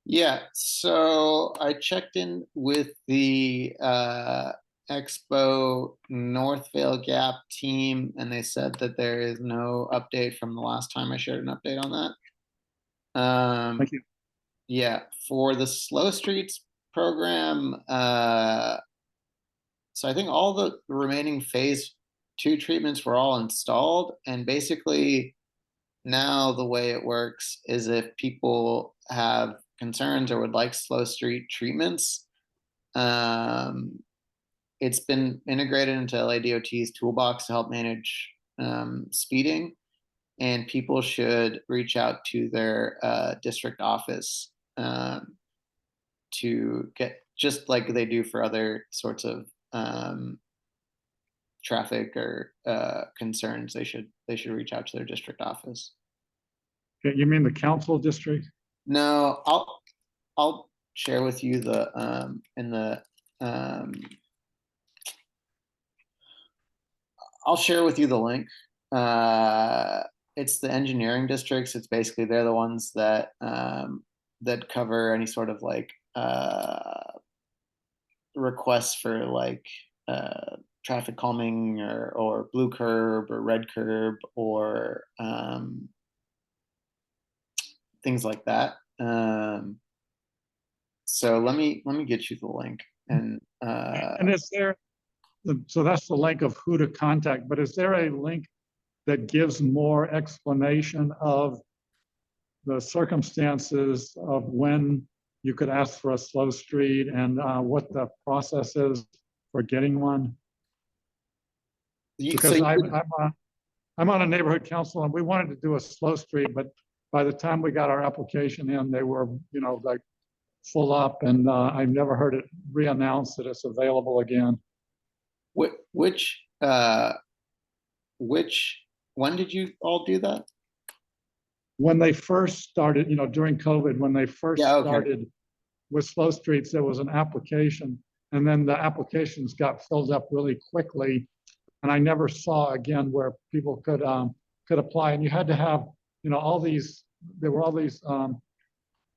Yeah, so I checked in with the Expo Northvale Gap team, and they said that there is no update from the last time I shared an update on that. Thank you. Yeah, for the Slow Streets program, so I think all the remaining phase 2 treatments were all installed, and basically now the way it works is if people have concerns or would like slow street treatments, it's been integrated into LADOT's toolbox to help manage speeding, and people should reach out to their district office to get, just like they do for other sorts of traffic or concerns. They should reach out to their district office. Okay, you mean the council district? No, I'll share with you the I'll share with you the link. It's the engineering districts. It's basically, they're the ones that that cover any sort of like requests for like traffic calming or blue curb or red curb or things like that. So let me get you the link. And is there, so that's the link of who to contact, but is there a link that gives more explanation of the circumstances of when you could ask for a slow street and what the process is for getting one? Because I'm on a neighborhood council and we wanted to do a slow street, but by the time we got our application in, they were, like full up, and I've never heard it re-announced that it's available again. When did you all do that? When they first started, during COVID, when they first started with slow streets, there was an application, and then the applications got filled up really quickly, and I never saw again where people could apply, and you had to have, there were all these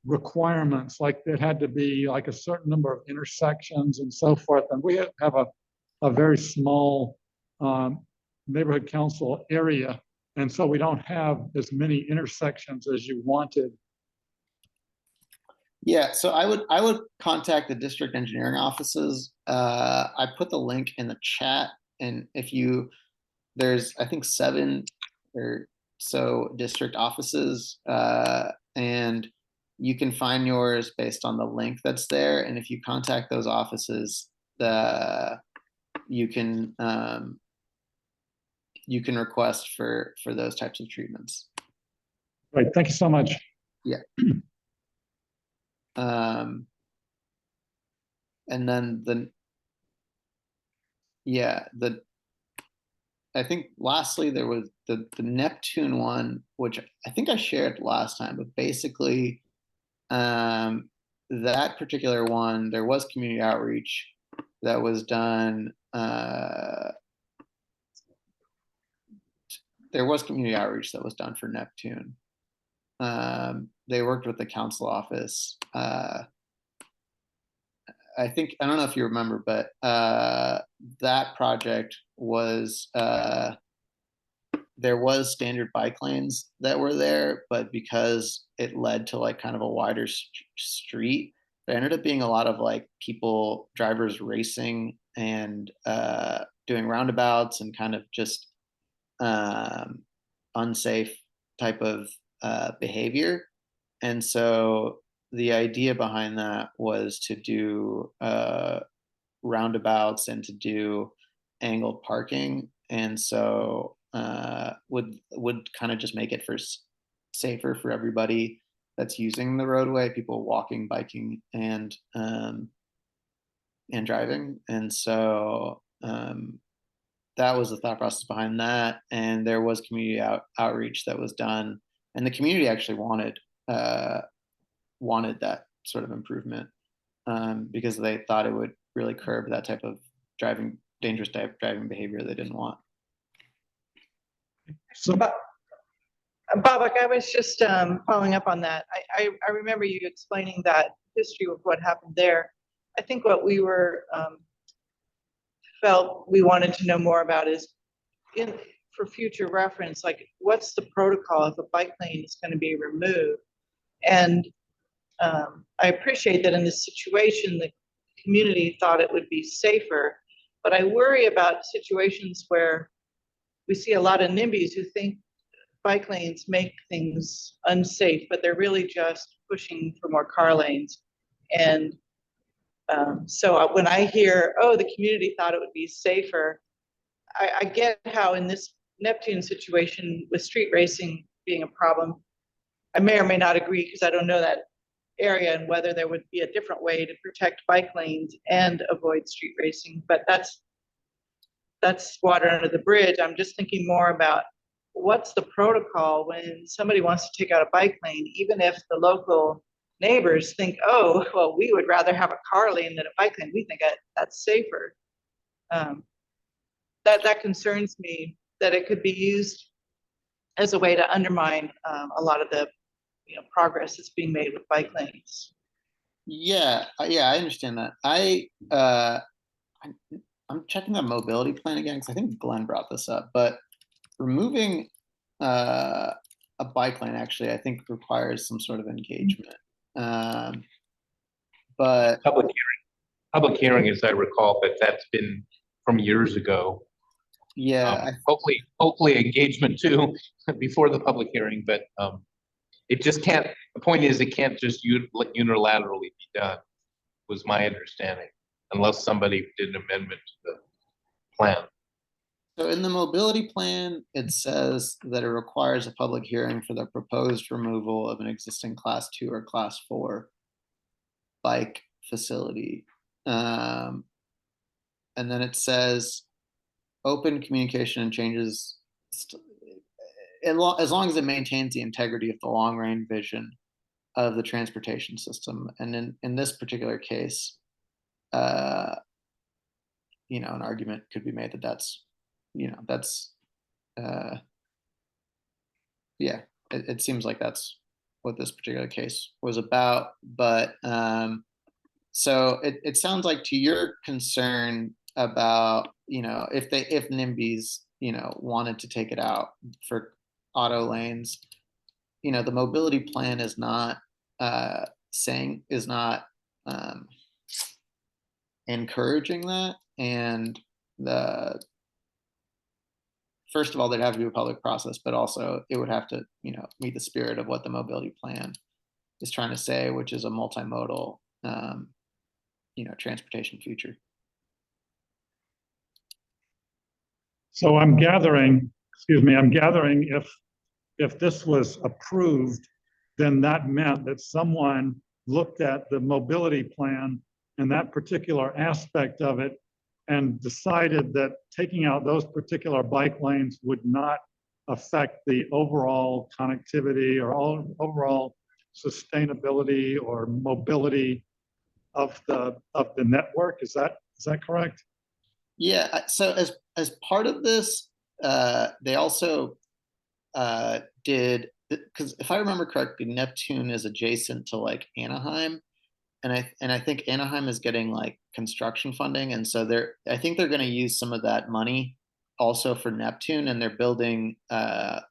requirements, like there had to be like a certain number of intersections and so forth, and we have a very small neighborhood council area, and so we don't have as many intersections as you wanted. Yeah, so I would contact the district engineering offices. I put the link in the chat, and if you, there's I think 7 or so district offices, and you can find yours based on the link that's there. And if you contact those offices, you can request for those types of treatments. Right, thank you so much. Yeah. And then I think lastly there was the Neptune one, which I think I shared last time, but basically that particular one, there was community outreach that was done. There was community outreach that was done for Neptune. They worked with the council office. I think, I don't know if you remember, but that project was, there was standard bike lanes that were there, but because it led to like kind of a wider street, there ended up being a lot of like drivers racing and doing roundabouts and kind of just unsafe type of behavior. And so the idea behind that was to do roundabouts and to do angled parking. And so would kind of just make it safer for everybody that's using the roadway, people walking, biking, and driving. And so that was the thought process behind that. And there was community outreach that was done, and the community actually wanted that sort of improvement because they thought it would really curb that type of dangerous driving behavior they didn't want. So, Babak, I was just following up on that. I remember you explaining that history of what happened there. I think what we were felt we wanted to know more about is for future reference, like what's the protocol if a bike lane is going to be removed? And I appreciate that in this situation, the community thought it would be safer, but I worry about situations where we see a lot of NIMBYs who think bike lanes make things unsafe, but they're really just pushing for more car lanes. And so when I hear, oh, the community thought it would be safer, I get how in this Neptune situation with street racing being a problem, I may or may not agree because I don't know that area and whether there would be a different way to protect bike lanes and avoid street racing, but that's water under the bridge. I'm just thinking more about what's the protocol when somebody wants to take out a bike lane, even if the local neighbors think, oh, well, we would rather have a car lane than a bike lane. We think that's safer. That concerns me, that it could be used as a way to undermine a lot of the progress that's being made with bike lanes. Yeah, I understand that. I'm checking the mobility plan again because I think Glenn brought this up, but removing a bike lane actually I think requires some sort of engagement. But public hearing, as I recall, but that's been from years ago. Yeah, hopefully engagement too before the public hearing, but it just can't. The point is, it can't just unilaterally be done. Was my understanding, unless somebody did an amendment to the plan. So in the mobility plan, it says that it requires a public hearing for the proposed removal of an existing class 2 or class 4 bike facility. And then it says open communication and changes as long as it maintains the integrity of the long range vision of the transportation system. And in this particular case, an argument could be made that it seems like that's what this particular case was about. But so it sounds like, to your concern about if NIMBYs wanted to take it out for auto lanes, the mobility plan is not saying, is not encouraging that. And first of all, they'd have to do a public process, but also it would have to, meet the spirit of what the mobility plan is trying to say, which is a multimodal, transportation future. So I'm gathering if this was approved, then that meant that someone looked at the mobility plan and that particular aspect of it and decided that taking out those particular bike lanes would not affect the overall connectivity or overall sustainability or mobility of the network. Is that correct? Yeah. So as part of this, they also did, because if I remember correctly, Neptune is adjacent to like Anaheim, and I think Anaheim is getting like construction funding, and so I think they're going to use some of that money also for Neptune, and they're building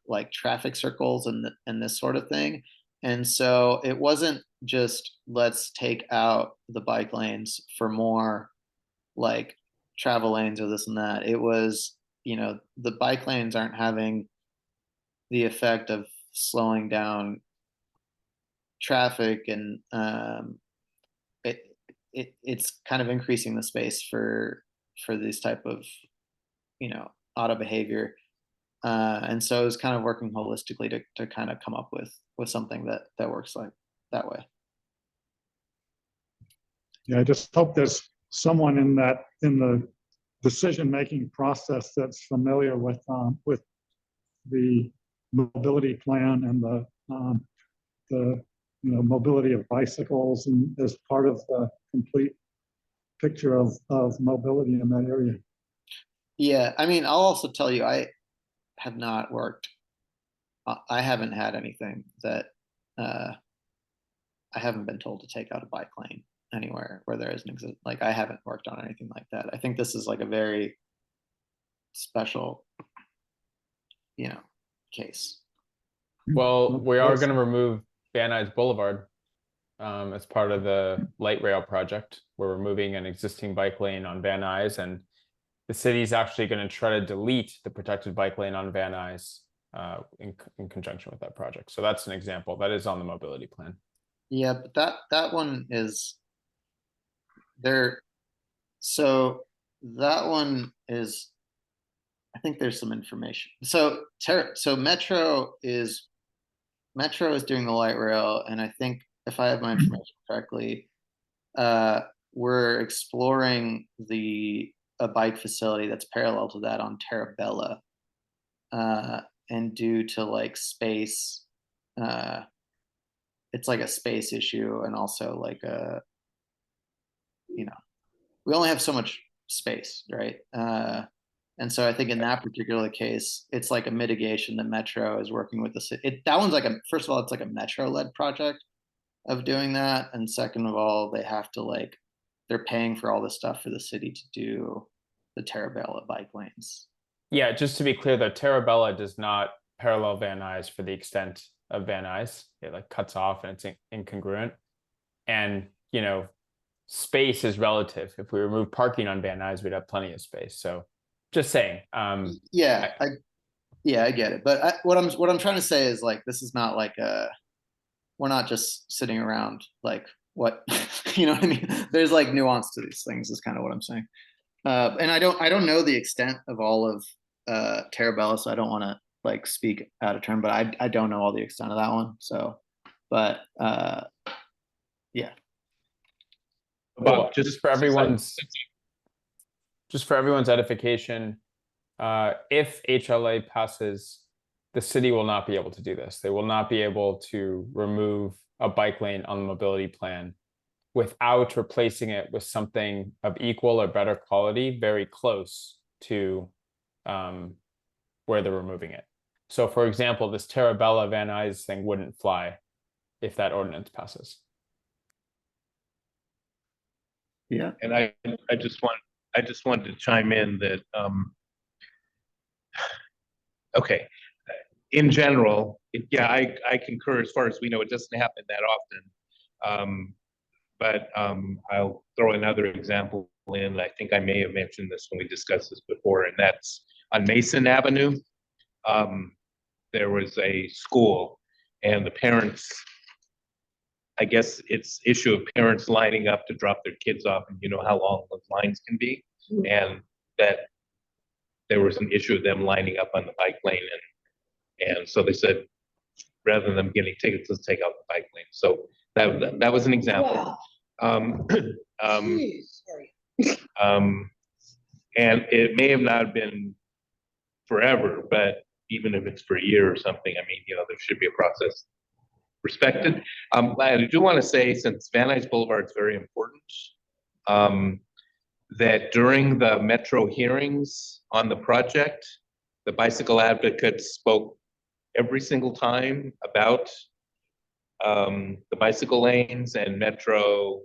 like traffic circles and this sort of thing. And so it wasn't just let's take out the bike lanes for more like travel lanes or this and that. It was, the bike lanes aren't having the effect of slowing down traffic, and it's kind of increasing the space for this type of auto behavior, and so it's kind of working holistically to kind of come up with something that works like that way. Yeah, I just hope there's someone in the decision-making process that's familiar with the mobility plan and the mobility of bicycles, and as part of the complete picture of mobility in that area. Yeah, I mean, I'll also tell you, I have not worked. I haven't had anything that I haven't been told to take out a bike lane anywhere where there isn't like I haven't worked on anything like that. I think this is like a very special, case. Well, we are going to remove Van Nuys Boulevard as part of the light rail project. We're removing an existing bike lane on Van Nuys, and the city is actually going to try to delete the protected bike lane on Van Nuys in conjunction with that project. So that's an example that is on the mobility plan. Yeah, but that one is there. So that one is, I think there's some information. So Metro is doing the light rail, and I think if I have my information correctly, we're exploring a bike facility that's parallel to that on Terabella, and due to like space, it's like a space issue, and also like we only have so much space, right? And so I think in that particular case, it's like a mitigation that Metro is working with the city. That one's like first of all, it's like a Metro-led project of doing that. And second of all, they have to they're paying for all this stuff for the city to do the Terabella bike lanes. Yeah, just to be clear, the Terabella does not parallel Van Nuys for the extent of Van Nuys. It cuts off and it's incongruent. And, space is relative. If we remove parking on Van Nuys, we'd have plenty of space. So just saying. Yeah, I get it. But what I'm trying to say is this is not we're not just sitting around what, you know what I mean? There's nuance to these things is kind of what I'm saying. And I don't know the extent of all of Terabella, so I don't want to speak out of turn, but I don't know all the extent of that one. So, but yeah. Bob, just for everyone's edification, if HLA passes, the city will not be able to do this. They will not be able to remove a bike lane on the mobility plan without replacing it with something of equal or better quality, very close to where they're removing it. So for example, this Terabella Van Nuys thing wouldn't fly if that ordinance passes. Yeah. And I just wanted to chime in that, okay, in general, I concur. As far as we know, it doesn't happen that often. But I'll throw another example in. I think I may have mentioned this when we discussed this before, and that's on Mason Avenue. There was a school, and the parents, I guess it's issue of parents lining up to drop their kids off, and you know how long those lines can be, and that there was an issue of them lining up on the bike lane, and so they said, rather than them getting tickets, let's take out the bike lane. So that was an example. Wow. Jeez, sorry. And it may have not been forever, but even if it's for a year or something, I mean, you know, there should be a process respected. I do want to say, since Van Nuys Boulevard is very important, that during the Metro hearings on the project, the bicycle advocates spoke every single time about the bicycle lanes, and Metro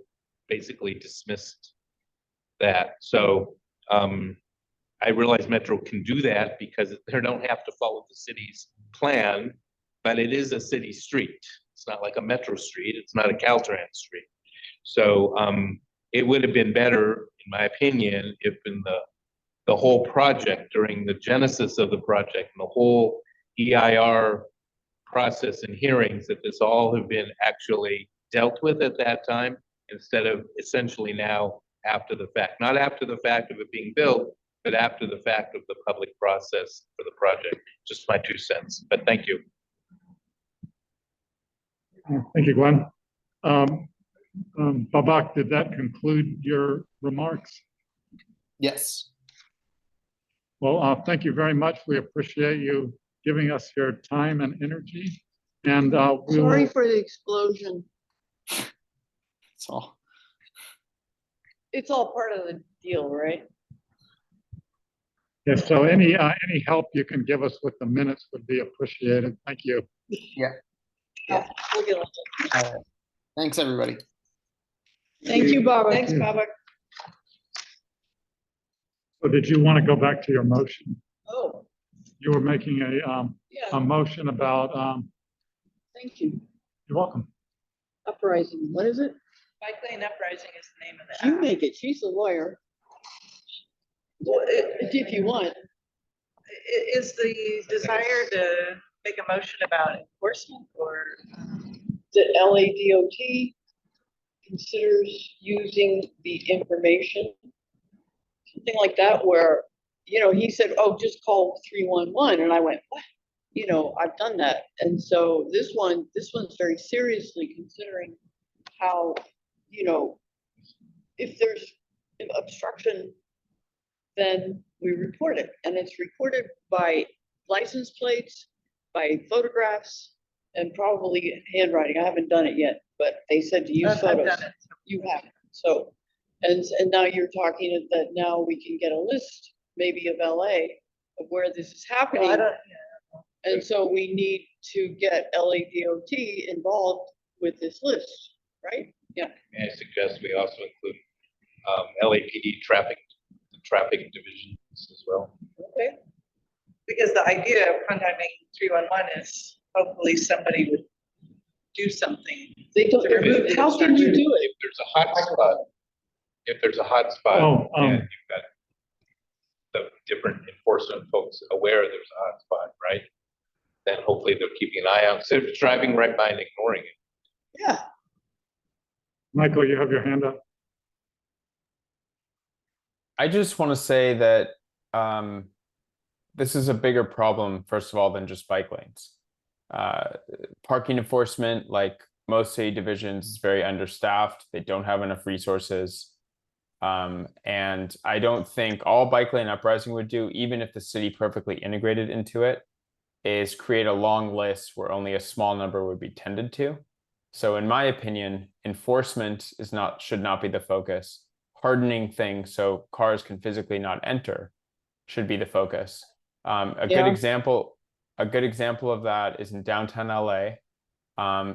basically dismissed that. So I realize Metro can do that because they don't have to follow the city's plan, but it is a city street. It's not like a Metro street. It's not a Caltrans street. So it would have been better, in my opinion, if in the whole project, during the genesis of the project and the whole EIR process and hearings, that this all have been actually dealt with at that time, instead of essentially now after the fact. Not after the fact of it being built, but after the fact of the public process for the project. Just my 2 cents, but thank you. Thank you, Glenn. Babak, did that conclude your remarks? Yes. Well, thank you very much. We appreciate you giving us your time and energy. And Sorry for the explosion. That's all. It's all part of the deal, right? yes, so any help you can give us with the minutes would be appreciated. Thank you. Yeah. We'll get on it. All right. Thanks, everybody. Thank you, Barbara. Thanks, Yeah. Barbara. So did you want to go back to your motion? Oh, You were making yeah, a motion about, thank you. you're welcome. Uprising, what is it? Bike Lane Uprising is the name of the You app. make it, she's a lawyer. Well, if you want. Is the desire to make a motion about enforcement, or That LADOT considers using the information, something like that, where, you know, he said, oh, just call 311, and I went, what? You know, I've done that, and so this one's very seriously considering how, you know, if there's obstruction, then we report it, and it's recorded by license plates, by photographs, and probably handwriting. I haven't done it yet, but they said to use I've photos. done it. You have, so, and now you're talking that now we can get a list, maybe of LA, of where this is happening. I don't, And so we need to get LADOT involved with this list, right? Yeah. May I suggest we also include LAPD traffic divisions as well? Okay. because the idea of contacting 311 is hopefully somebody would do something. They don't, to remove the how can you obstruction. do it? If there's a hot spot, Oh, and you've got the different enforcement folks aware there's a hot spot, right? Then hopefully they're keeping an eye out, instead of driving right by and ignoring it. Yeah. Michael, you have your hand up. I just want to say that this is a bigger problem, first of all, than just bike lanes. Parking enforcement, like most city divisions, is very understaffed. They don't have enough resources. And I don't think all bike lane uprising would do, even if the city perfectly integrated into it, is create a long list where only a small number would be tended to. So in my opinion, enforcement should not be the focus. Hardening things so cars can physically not enter should be the focus. Good example of that is in downtown LA.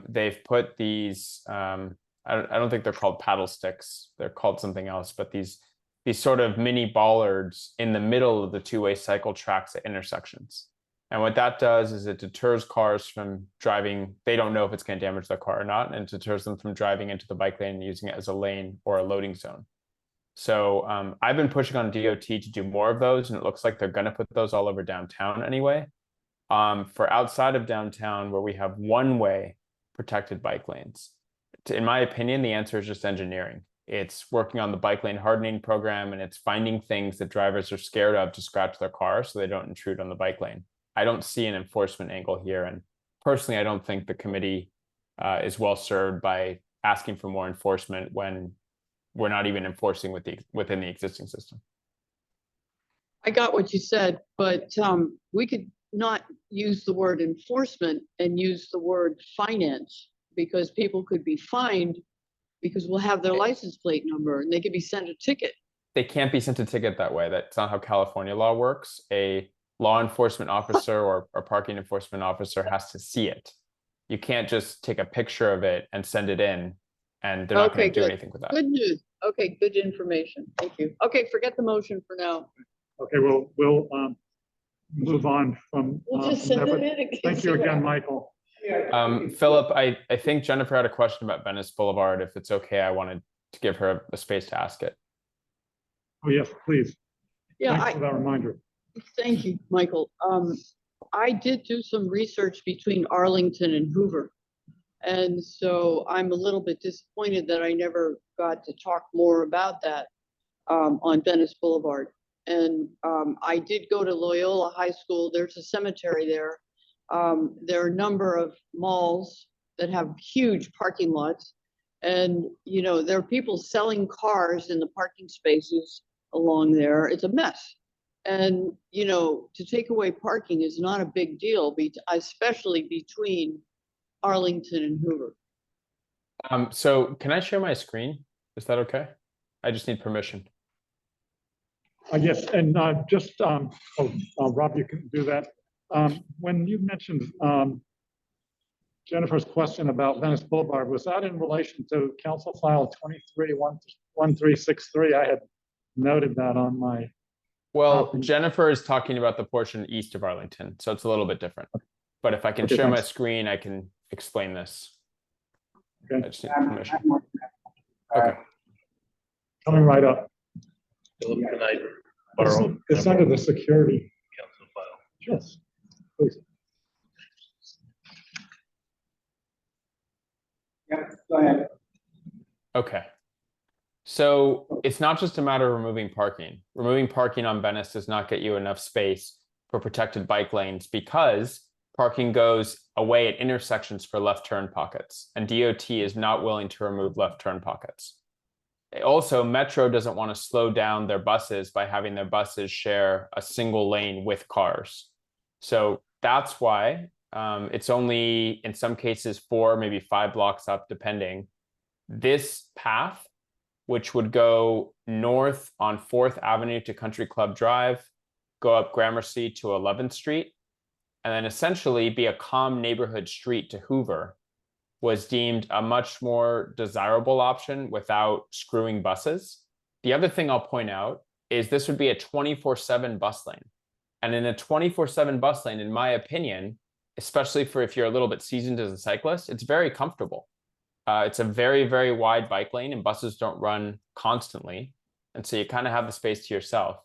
They've put these, I don't think they're called paddle sticks. They're called something else, but these sort of mini bollards in the middle of the two-way cycle tracks at intersections. And what that does is it deters cars from driving. They don't know if it's going to damage their car or not, and it deters them from driving into the bike lane and using it as a lane or a loading zone. So I've been pushing on DOT to do more of those, and it looks like they're going to put those all over downtown anyway. For outside of downtown, where we have one-way protected bike lanes, in my opinion, the answer is just engineering. It's working on the bike lane hardening program, and it's finding things that drivers are scared of to scratch their car so they don't intrude on the bike lane. I don't see an enforcement angle here, and personally, I don't think the committee is well served by asking for more enforcement when we're not even enforcing within the existing system. I got what you said, but we could not use the word enforcement and use the word finance, because people could be fined because we'll have their license plate number and they could be sent a ticket. They can't be sent a ticket that way. That's not how California law works. A law enforcement officer or parking enforcement officer has to see it. You can't just take a picture of it and send it in, and they're not going to do anything with that. Good news. Okay, good information. Thank you. Okay, forget the motion for now. Okay, we'll move on from. We'll just from send that, it but in and thank you see what again, happens. Michael. Philip, I think Jennifer had a question about Venice Boulevard. If it's okay, I wanted to give her a space to ask it. Oh, yes, please. Yeah, Thanks for that reminder. Thank you, Michael. I did do some research between Arlington and Hoover. And so I'm a little bit disappointed that I never got to talk more about that on Venice Boulevard. And I did go to Loyola High School. There's a cemetery there. There are a number of malls that have huge parking lots. And, you know, there are people selling cars in the parking spaces along there. It's a mess. And, you know, to take away parking is not a big deal, especially between Arlington and Hoover. So can I share my screen? Is that okay? I just need permission. Yes, and just, Rob, you can do that. When you mentioned Jennifer's question about Venice Boulevard, was that in relation to Council File 23-1363? I had noted that on my. Well, Jennifer is talking about the portion east of Arlington, so it's a little bit different. But if I can share my screen, I can explain this. Okay. I just need permission. Okay. Coming right up. Philip, can I It's, borrow? it's under the security. Council file. Yes, please. Yeah, go ahead. Okay. So it's not just a matter of removing parking. Removing parking on Venice does not get you enough space for protected bike lanes because parking goes away at intersections for left turn pockets, and DOT is not willing to remove left turn pockets. Also, Metro doesn't want to slow down their buses by having their buses share a single lane with cars. So that's why it's only, in some cases, 4, maybe 5 blocks up, depending. This path, which would go north on 4th Avenue to Country Club Drive, go up Gramercy to 11th Street, and then essentially be a calm neighborhood street to Hoover, was deemed a much more desirable option without screwing buses. The other thing I'll point out is this would be a 24/7 bus lane. And in a 24/7 bus lane, in my opinion, especially for if you're a little bit seasoned as a cyclist, it's very comfortable. It's a very, very wide bike lane and buses don't run constantly. And so you kind of have the space to yourself.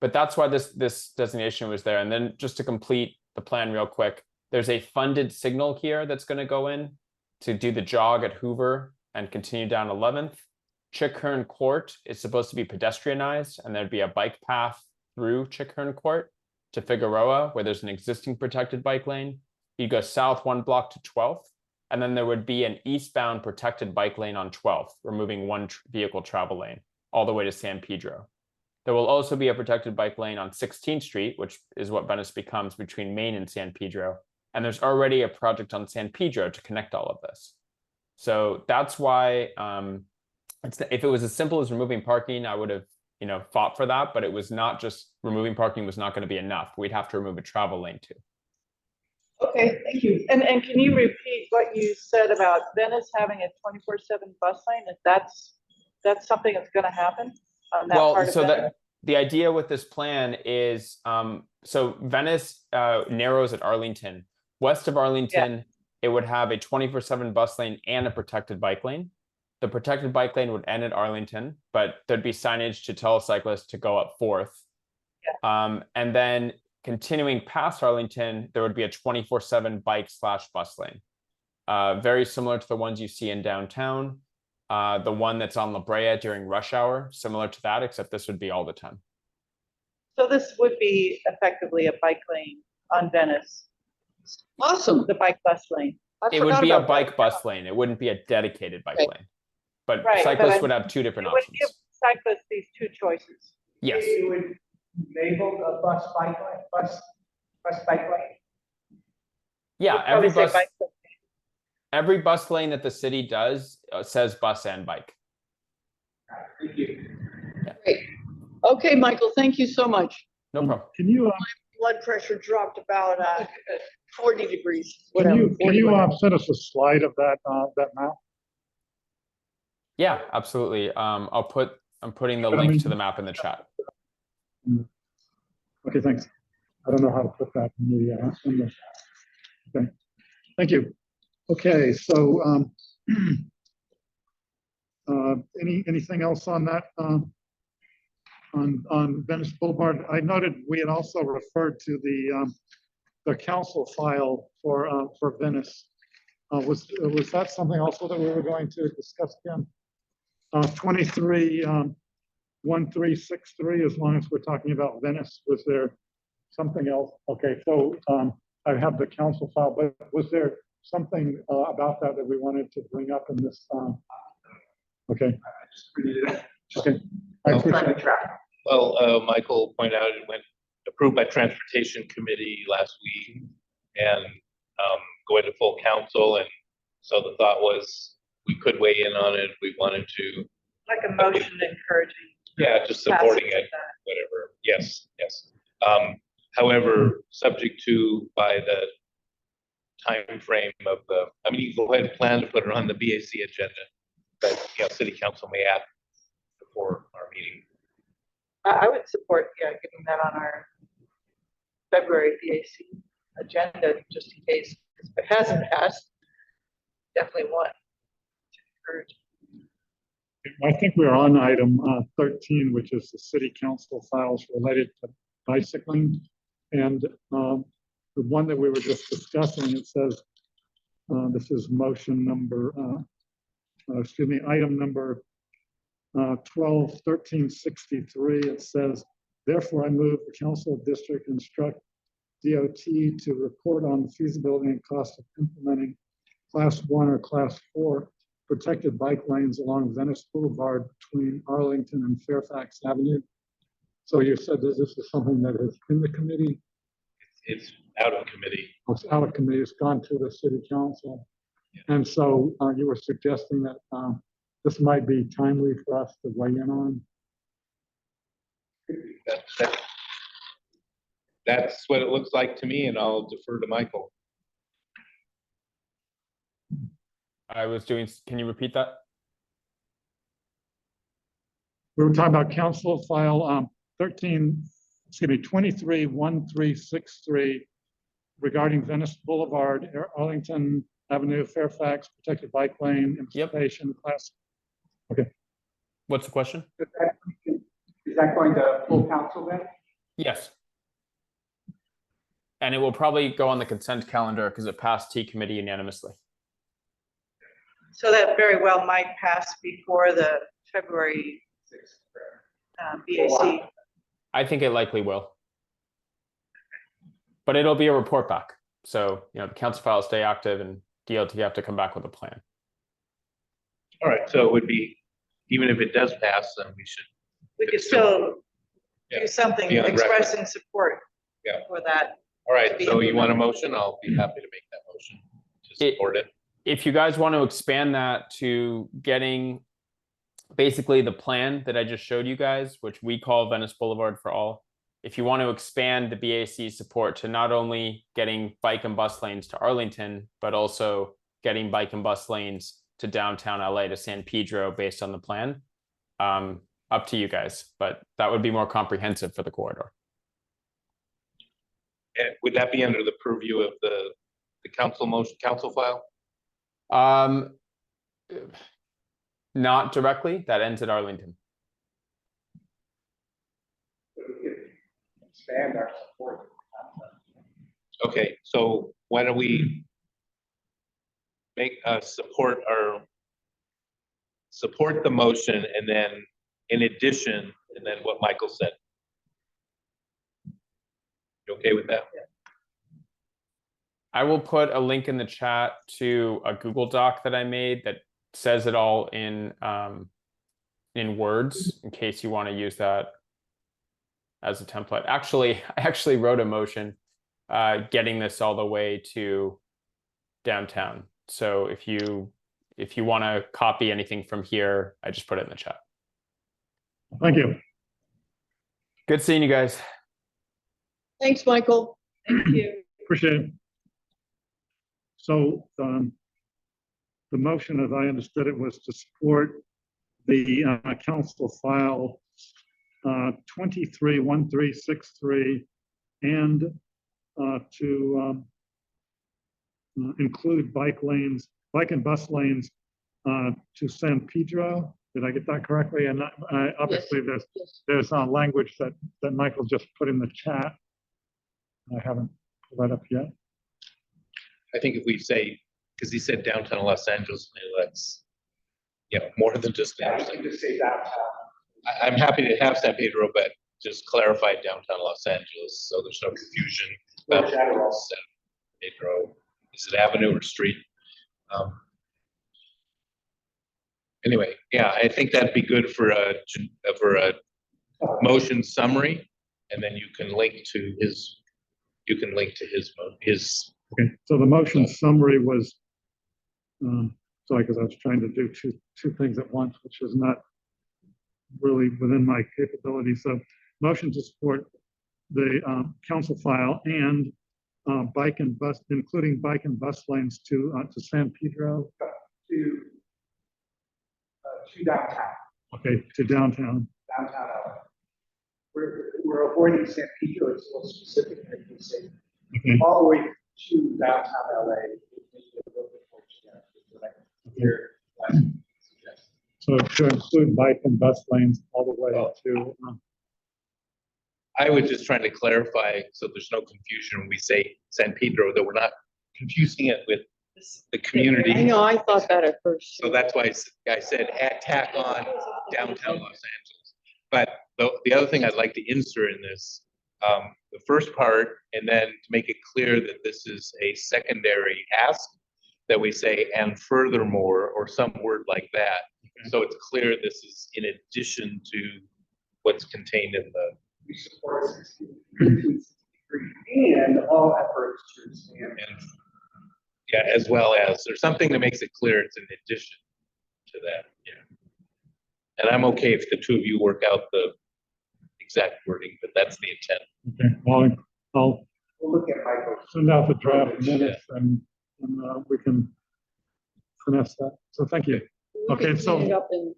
But that's why this designation was there. And then just to complete the plan real quick, there's a funded signal here that's going to go in to do the jog at Hoover and continue down 11th. Chickern Court is supposed to be pedestrianized, and there'd be a bike path through Chickern Court to Figueroa, where there's an existing protected bike lane. You go south 1 block to 12th, and then there would be an eastbound protected bike lane on 12th, removing 1 vehicle travel lane all the way to San Pedro. There will also be a protected bike lane on 16th Street, which is what Venice becomes between Main and San Pedro. And there's already a project on San Pedro to connect all of this. So that's why if it was as simple as removing parking, I would have fought for that. But it was not just removing parking was not going to be enough. We'd have to remove a travel lane too. Okay, thank you. And can you repeat what you said about Venice having a 24/7 bus lane? If that's something that's going to happen on that part of Venice? the idea with this plan is, so Venice narrows at Arlington. West of Arlington, it would have a 24/7 bus lane and a protected bike lane. The protected bike lane would end at Arlington, but there'd be signage to tell cyclists to go up 4th. And then continuing past Arlington, there would be a 24/7 bike/bus lane. Very similar to the ones you see in downtown. The one that's on La Brea during rush hour, similar to that, except this would be all the time. So this would be effectively a bike lane on Venice, Awesome. the bike bus lane. I It would forgot be a about bike that. bus lane. It wouldn't be a dedicated bike Right. lane. But Right, but cyclists I- would have two different It would give options. cyclists these two choices. Yes. You would label a bus bike lane, bus bike lane. Yeah, You'd probably say bike lane. every bus lane that the city does says bus and bike. Thank you. Great. Okay, Michael, thank you so much. No problem. Can you, Blood pressure dropped about 40 degrees, can whatever. you, 41. send us a slide of that, that map? Yeah, absolutely. I'm putting the But I link mean- to the map in the chat. Okay, thanks. I don't know how to put that in the, okay, thank you. Okay, so, anything else on that, on Venice Boulevard? I noted we had also referred to the council file for Venice. Was that something also that we were going to discuss again? 231363, as long as we're talking about Venice, was there something else? Okay, so I have the council file, but was there something about that we wanted to bring up in this? Okay. I just read it. Okay. I I'm trying appreciate to track. Well, Michael pointed out it went approved by Transportation Committee last week and go into full council. And so the thought was we could weigh in on it. We wanted to. Like a motion encouraging. Yeah, just supporting passage of it, that. whatever. Yes, yes. However, subject to by the time frame of the, I mean, you can go ahead and plan to put it on the BAC agenda, but city council may act before our meeting. I would support, getting that on our February BAC agenda, just in case if it hasn't passed. Definitely want to encourage. I think we're on item 13, which is the city council files related to bicycling. And the one that we were just discussing, it says, this is motion number, item number 121363. It says, therefore I move the council of district instruct DOT to report on the feasibility and cost of implementing class 1 or class 4 protected bike lanes along Venice Boulevard between Arlington and Fairfax Avenue. So you said that this is something that is in the committee? It's out of committee. It's out of committee, it's gone to the city council. And so you were suggesting that this might be timely for us to weigh in on? That's what it looks like to me, and I'll defer to Michael. Can you repeat that? We were talking about council file 231363 regarding Venice Boulevard, Arlington Avenue, Fairfax, protected bike lane, implementation class. Okay. What's the question? Is that going to full council then? Yes. And it will probably go on the consent calendar because it passed T committee unanimously. So that very well might pass before the February BAC. I think it likely will. But it'll be a report back. So, the council files stay active and DLT have to come back with a plan. All right, so it would be, even if it does pass, then We could still do something be on record. expressing support for that. All right, so you want a motion? I'll be happy to make that motion to support it. If you guys want to expand that to getting basically the plan that I just showed you guys, which we call Venice Boulevard for All, if you want to expand the BAC support to not only getting bike and bus lanes to Arlington, but also getting bike and bus lanes to downtown LA to San Pedro based on the plan, up to you guys, but that would be more comprehensive for the corridor. And would that be under the purview of the council file? Not directly, that ends at Arlington. We could expand our support. Okay, so why don't we make support the motion, and then in addition, and then what Michael said. You okay with that? I will put a link in the chat to a Google Doc that I made that says it all in words, in case you want to use that as a template. Actually, I actually wrote a motion getting this all the way to downtown. So if you want to copy anything from here, I just put it in the chat. Thank you. Good seeing you guys. Thanks, Michael. Thank you. Appreciate it. So the motion, as I understood it, was to support the council file 231363 and to include bike and bus lanes to San Pedro. Did I get that correctly? And obviously there's language that Michael just put in the chat. I haven't pulled that up yet. I think if we say, because he said downtown Los Angeles, maybe that's, more than just Yeah, I downtown. can just say downtown. I'm happy to have San Pedro, but just clarify downtown Los Angeles, so there's no confusion about San Pedro. Is it avenue or street? Anyway, yeah, I think that'd be good for a motion summary, and then you can link to his. Okay, so the motion summary was, sorry, because I was trying to do two things at once, which is not really within my capability. So motion to support the council file and bike and bus, including bike and bus lanes to San Pedro. To downtown. Okay, to downtown. Downtown LA. We're avoiding San Pedro, it's a little specific, I can say. Okay. All the way to downtown LA. So to include bike and bus lanes all the way to. I was just trying to clarify, so there's no confusion when we say San Pedro, that we're not confusing it with the community. I know, I thought that at first. So that's why I said tack on downtown Los Angeles. But the other thing I'd like to insert in this, the first part, and then to make it clear that this is a secondary ask, that we say, and furthermore, or some word like that. Okay. So it's clear this is in addition to what's contained in the. We support and all efforts to expand. Yeah, as well as, there's something that makes it clear it's in addition to that, yeah. And I'm okay if the two of you work out the exact wording, but that's the intent. Okay, well, I'll we'll look at Michael. Send out the draft minutes and we can finesse that. So thank you. We Okay, can so. clean it up in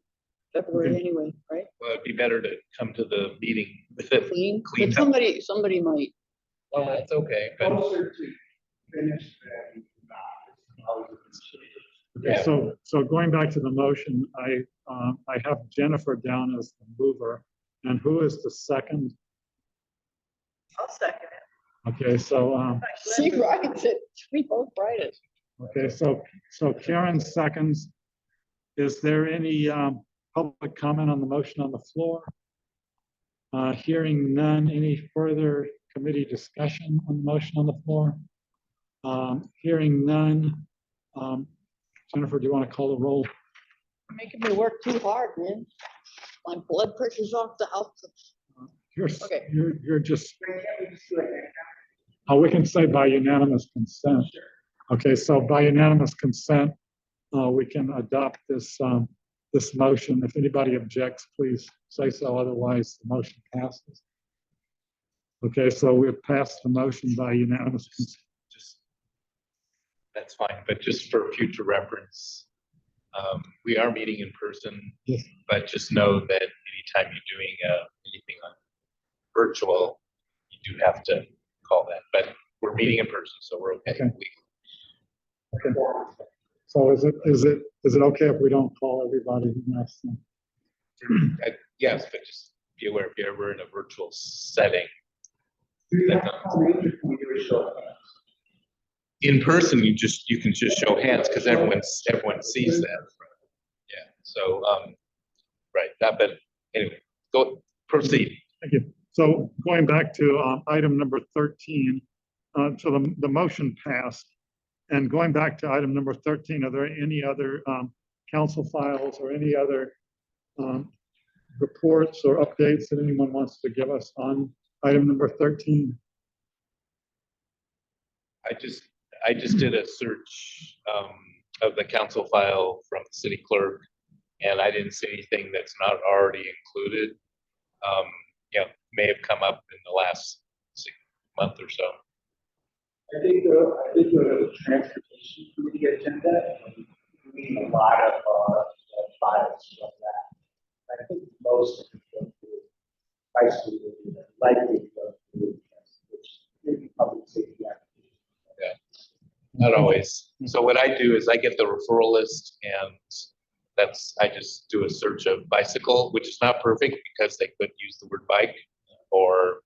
February anyway, right? Well, it'd be better to come to the meeting with it Clean, cleaned but up. somebody might. Well, that's okay, but Closer to finish than not. Okay, so going back to the motion, I have Jennifer down as the mover, and who is the second? I'll second it. Okay, so She writes it, we both write it. okay, so Karen seconds. Is there any public comment on the motion on the floor? Hearing none, any further committee discussion on the motion on the floor? Hearing none. Jennifer, do you want to call the roll? You're making me work too hard, man. My blood pressure's off the house. Okay. You're just. We can say by unanimous consent. Okay, so by unanimous consent, we can adopt this this motion. If anybody objects, please say so. Otherwise, the motion passes. Okay, so we've passed the motion by unanimous consent. that's fine, but just for future reference, we are meeting in person, Yes. but just know that anytime you're doing anything on virtual, you do have to call that, but we're meeting in person, so we're okay. Okay. Okay. So is it okay if we don't call everybody next? Yes, but just be aware if you're ever in a virtual setting. In person, you can just show hands because everyone sees that. Yeah. So right. That, but anyway, proceed. Thank you. So going back to item number 13, so the motion passed. And going back to item number 13, are there any other council files or any other reports or updates that anyone wants to give us on item number 13? I just did a search of the council file from the city clerk, and I didn't see anything that's not already included. May have come up in the last month or so. I did go to the transportation committee agenda, and we need a lot of files from that. I think most of it go through high school, likely go through, which maybe public safety. Yeah, not always. So what I do is I get the referral list, and I just do a search of bicycle, which is not perfect because they could use the word bike, or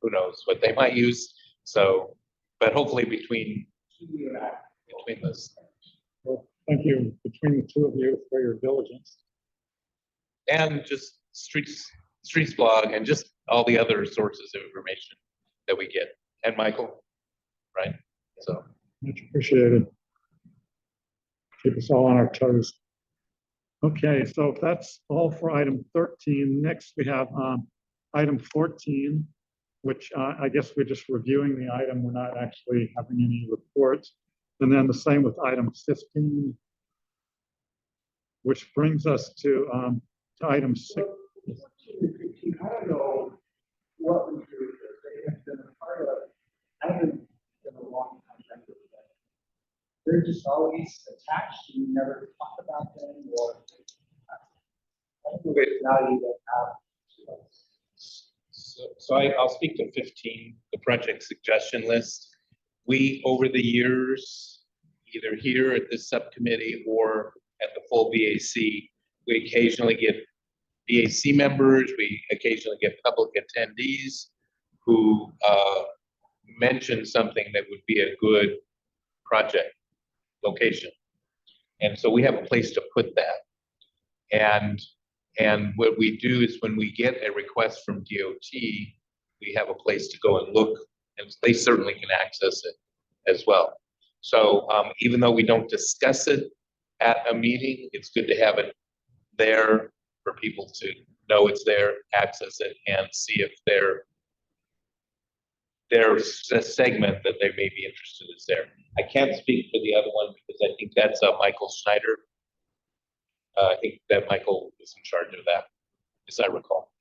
who knows what they might use. So, but hopefully between those. Well, thank you between the two of you for your diligence. And just streets blog and just all the other sources of information that we get. And Michael, right? So much appreciated. Keep us all on our toes. Okay, so that's all for item 13. Next we have item 14, which I guess we're just reviewing the item. We're not actually having any reports. And then the same with item 15, which brings us to item 6. I don't know what we do because they have been a part of, I haven't been a long time member of that. They're just always attached and you never talk about them, or I don't know what value they have to us. So I'll speak to 15, the project suggestion list. We, over the years, either here at this subcommittee or at the full BAC, we occasionally get BAC members, we occasionally get public attendees who mention something that would be a good project location. And so we have a place to put that. And what we do is when we get a request from DOT, we have a place to go and look, and they certainly can access it as well. So even though we don't discuss it at a meeting, it's good to have it there for people to know it's there, access it, and see if there's a segment that they may be interested is there. I can't speak for the other one because I think that's Michael Schneider. I think that Michael is in charge of that, as I recall.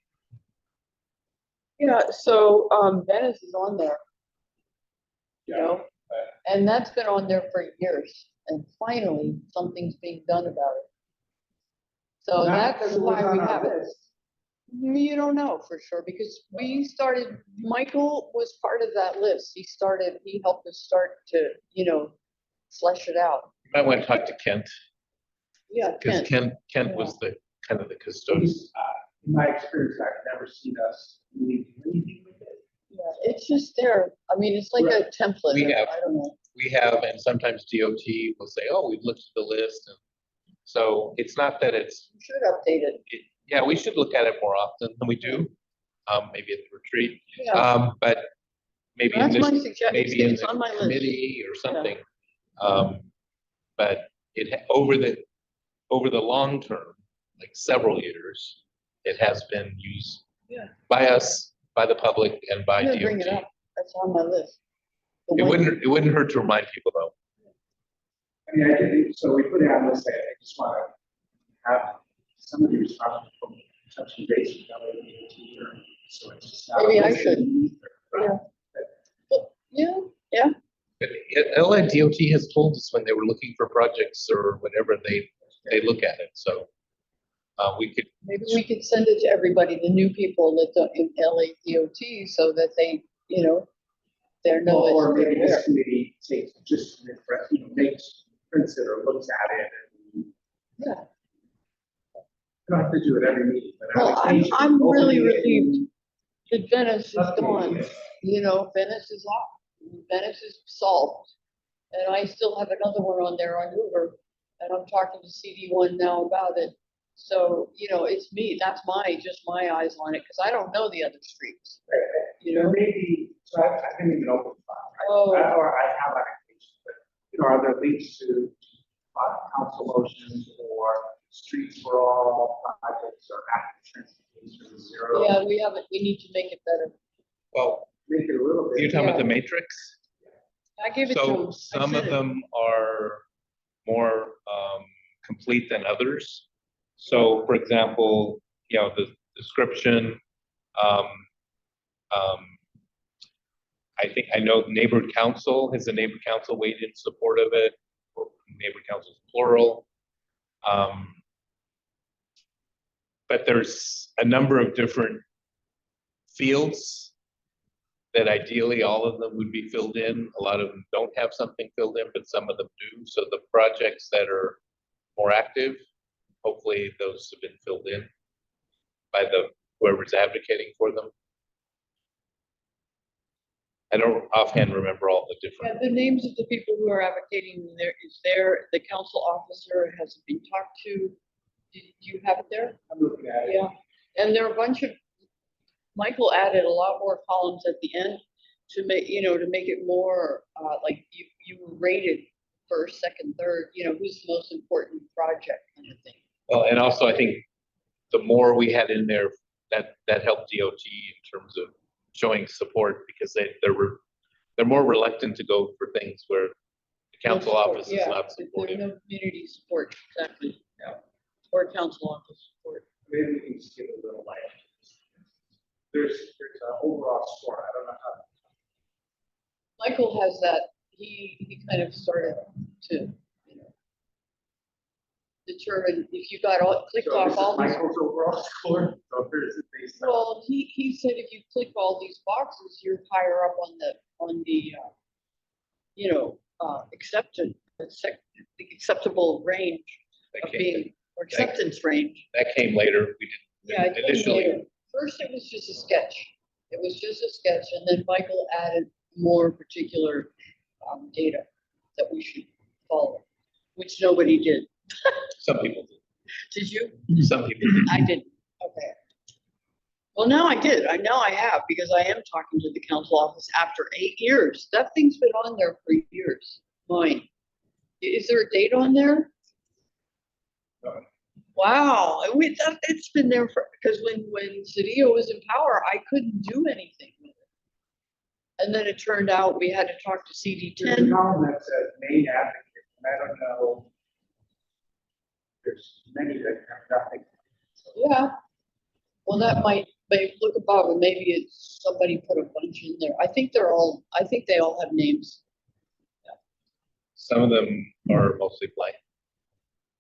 Yeah, so Venice is on there. You know, and that's been on there for years, and finally something's being done about it. So that's why we have it. You don't know for sure because we started. Michael was part of that list. He helped us start to, flesh it out. You might want to talk to Kent. Yeah, because Kent was the kind of the custodian. In my experience, I've never seen us really do anything with it. Yeah, it's just there. I mean, it's like a template. I don't know. We have, and sometimes DOT will say, "Oh, we've looked at the list," and so it's not that it's. We should update it. Yeah, we should look at it more often than we do. Maybe at the retreat. Yeah. But maybe That's in my this, suggestion. maybe in It's on my the list. committee or something. But it over the long term, like several years, it has been used by us, by the public, and by DOT. Bring it up. That's on my list. It wouldn't hurt to remind people though. I mean, I think so. We put it on this. I just want to have somebody responsible for touching base with LABAC, so it's just not. Maybe I should. Yeah. But LADOT has told us when they were looking for projects or whatever, they look at it. So We could, Maybe we could send it to everybody, the new people that don't in LADOT, so that they, you know, they're Or know maybe it's there. this committee takes, just, makes, prints it or looks at it. And Yeah. you don't have to do it every meeting, but on Well, I'm occasion, really open it relieved that Venice is gone. Update it. You know, Venice is off. Venice is solved. And I still have another one on there on Hoover, and I'm talking to CD1 now about it. So, you know, it's me, that's just my eyes on it, because I don't know the other streets, you There know? may be, so I didn't even open the file. Oh. Or I have on occasion, but, you know, are there links to council motions or streets for all projects or active transportation zero? Yeah, we need to make it better. well, Make it a little bit. you're talking about the matrix? I gave it to So him. I some sent of it. them are more complete than others. So for example, you know, the description, I know neighborhood council, has the neighborhood council weighed in support of it, or neighborhood council's plural. But there's a number of different fields that ideally all of them would be filled in. A lot of them don't have something filled in, but some of them do. So the projects that are more active, hopefully those have been filled in by whoever's advocating for them. I don't offhand remember all the Yeah, different. the names of the people who are advocating there, the council officer has been talked to. Do you have it there? I'm looking at it. Yeah, and there are a bunch of, Michael added a lot more columns at the end to make, you know, to make it more, like you were rated first, second, third, you know, who's the most important project kind of thing. Well, and also I think the more we had in there, that helped DOT in terms of showing support, because they're more reluctant to go for things where the council No support, office is yeah, not there's supportive. no community support, exactly, yeah, or council office support. Maybe we can just give it a little light. There's an overall score. I don't know how. Michael has that, he kind of started to, you know, determine if you got clicked So off this is all these. Michael's overall score, so there's a base. Well, he said if you click all these boxes, you're higher up on the you know, the acceptable range of being, or acceptance range. That came later. We Yeah, did it came initially. later. First, it was just a sketch. It was just a sketch, and then Michael added more particular data that we should follow, which nobody did. Some people did. Did you? Some people did. I didn't. Okay. Well, now I did. Now I have, because I am talking to the council office after 8 years. That thing's been on there for years. Mine. Is there a date on there? Wow, it's been there for, because when Cedillo was in power, I couldn't do anything with it. And then it turned out we had to talk to There's a CD10. column that says main advocate, and I don't know. There's many that have nothing. Yeah. Well, that might look above, and maybe it's somebody put a bunch in there. I think they all have names. Some of them are mostly blank.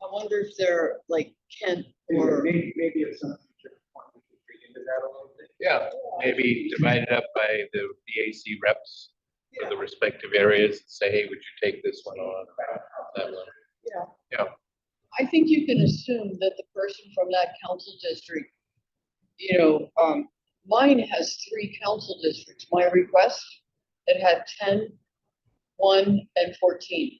I wonder if they're like Kent or. Maybe at some future point we can dig into that a little bit. Yeah, maybe divide it up by the BAC reps for the respective areas and say, hey, would you take this one on, that one? Yeah. Yeah. I think you can assume that the person from that council district, you know, mine has 3 council districts. My request, it had 10, 1, and 14.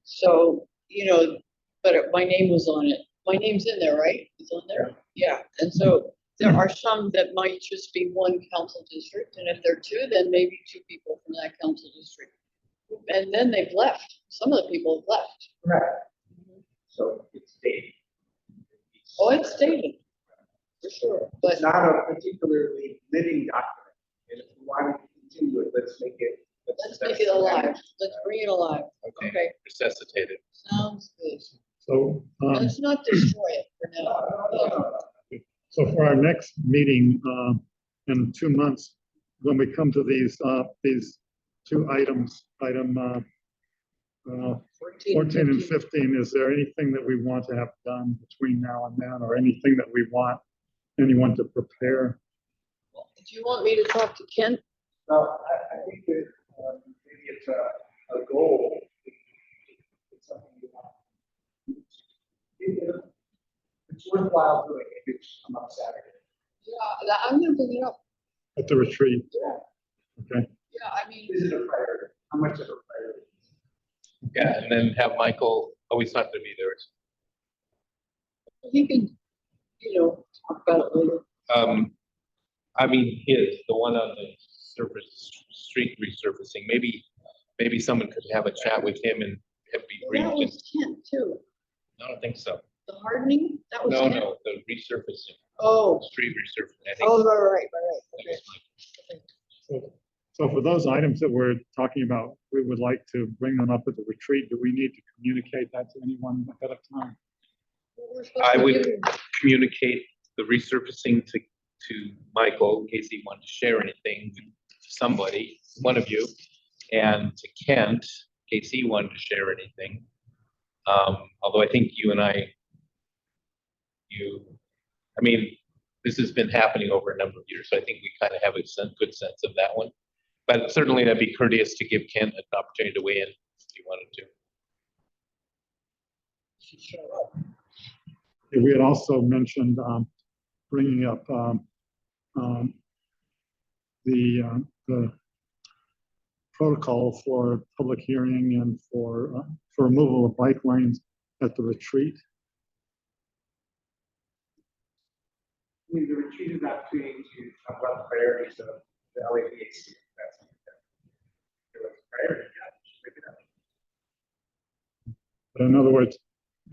So, you know, but my name was on it. My name's in there, right? It's on there? Yeah. And so there are some that might just be 1 council district, and if there are 2, then maybe 2 people from that council district. And then they've left. Some of the people have left. Right. So it's dated. Oh, it's dated, for sure, but It's not a particularly living document, and if we want to continue it, let's make it. let's make it alive. Let's bring it alive. Okay, Resuscitate it. sounds good. So, Let's not destroy it for now. Yeah. so for our next meeting, in 2 months, when we come to these 2 items, item 14 and 15, is there anything that we want to have done between now and then, or anything that we want anyone to prepare? Do you want me to talk to Kent? Well, I think that maybe it's a goal. It's something you want. It's worthwhile doing if it's come up Saturday. Yeah, I'm gonna bring it up. At the retreat? Yeah. Okay. Yeah, I mean. Is it a priority? How much of a priority? Yeah, and then have Michael, oh, he's not gonna be there. He can, talk about it later. I mean, the one on the street resurfacing, maybe someone could have a chat with him and be That briefed. was Kent too. I don't think so. The hardening, that was No, Kent? no, the resurfacing, Oh, street resurfacing. I think oh, that right. was Michael. So for those items that we're talking about, we would like to bring them up at the retreat. Do we need to communicate that to anyone ahead of time? I would communicate the resurfacing to Michael in case he wanted to share anything with somebody, one of you, and to Kent in case he wanted to share anything. Although I think you and I mean, this has been happening over a number of years, so I think we kind of have a good sense of that one. But certainly that'd be courteous to give Kent an opportunity to weigh in if he wanted to. We had also mentioned bringing up the protocol for public hearing and for removal of bike lanes at the retreat. I mean, the retreat is an opportunity to talk about the priorities of the LABAC. That's priority. But in other words,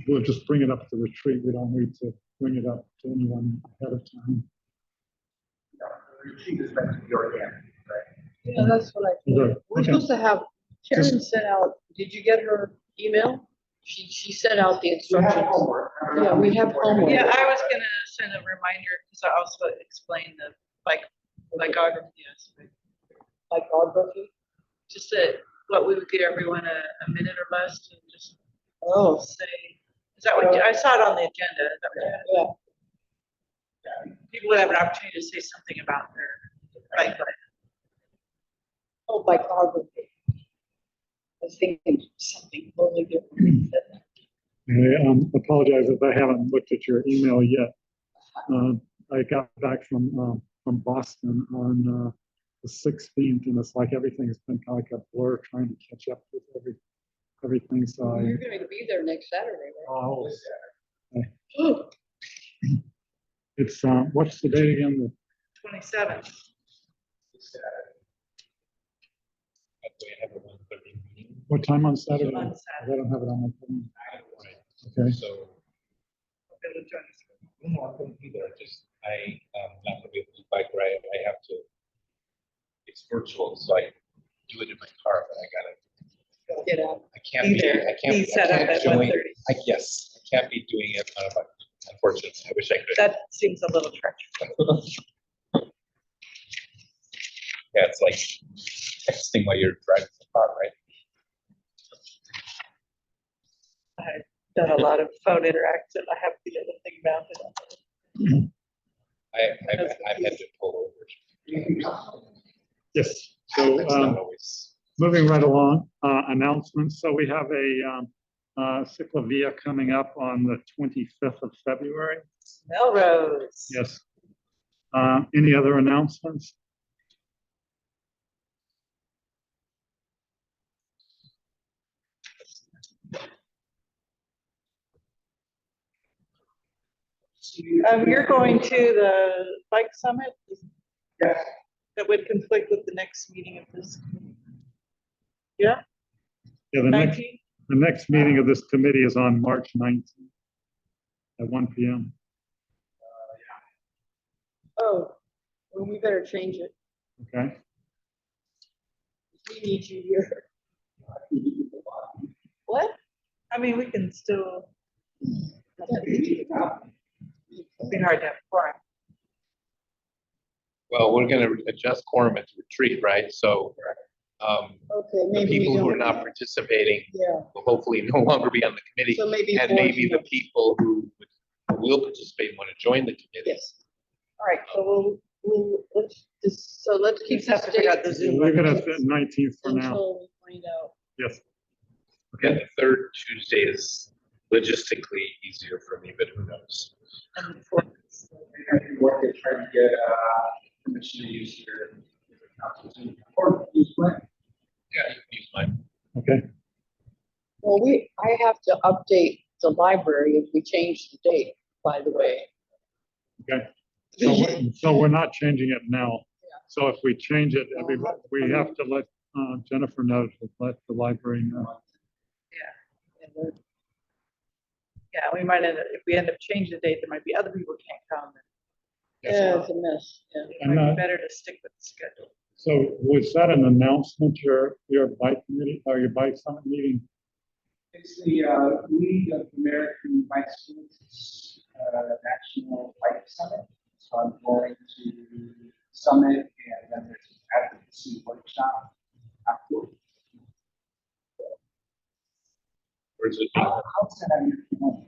we'll just bring it up at the retreat. We don't need to bring it up to anyone ahead of time. The retreat is meant to be organic, right? Yeah, that's what I think. Okay. We're supposed to have, Karen sent out, did you get her email? She sent out the We have instructions. homework. Yeah, we have homework. Yeah, I was gonna send a reminder, because I also explained the bikeography, yes. Bikeography? Just that, what we would give everyone a minute or less to just say, is that what, I saw it on the agenda. Is that what Yeah. people would have an opportunity to say something about their bike life. Oh, bikeography. I was thinking something totally different. I apologize if I haven't looked at your email yet. I got back from Boston on the 16th, and it's like everything's been kind of like a blur trying to catch up with everything. So You're going to be there next Saturday, right? oh, it's what's the date again? 27th. What time on Saturday? On I Saturday. don't have it on my phone. Okay. So, no, I'm gonna be there, I'm not gonna be able to bike ride, I have to, it's virtual, so I do it in my car, but I gotta, Get out. I can't Be be, there. I can't, Be set I up can't at join, 1:30. yes, I can't be doing it on a bike, unfortunately, I wish I could. That seems a little treacherous. Yeah, it's like texting while you're driving the car, right? I've done a lot of phone interaction. I have to get the thing mounted. I've had to pull over. Yes. So That's not always. moving right along, announcements. So we have a Ciclavia coming up on the 25th of February. Melrose. Yes. Any other announcements? You're going to the bike summit? Yes. That would conflict with the next meeting of this. Yeah, Yeah, 19? the next meeting of this committee is on March 19th at 1 p.m. Oh, well, we better change it. Okay. We need you here. What? I mean, we can still. It'd be hard to have quorum. Well, we're gonna adjust quorum at the retreat, right? So, Okay, the maybe we people who are don't. not participating Yeah, will hopefully no longer be on the committee. so maybe. And four maybe the people. people who will participate and want to join the committee. Yes. All right, so let's keep Just have this to figure date out the Zoom. Leave it at the 19th for now. until we find out. Yes. Yeah, the third Tuesday is logistically easier for me, but who knows? And the fourth. Work at trying to get, permission to use your council, or use plan. Yeah, you can use mine. Okay. Well, I have to update the library if we change the date, by the way. Okay. So we're not changing it now. So if we change it, we have to let Jennifer know, to let the library know. Yeah, we might end up, if we end up changing the date, there might be other people who can't come. Yeah, it's a mess. Yeah. It might be better to stick with the schedule. So was that an announcement, your bike committee or your bike summit meeting? It's the League of American Bicyclists National Bike Summit. So I'm going to summit, and then there's an advocacy workshop afterwards. Where's it? How's that on your phone?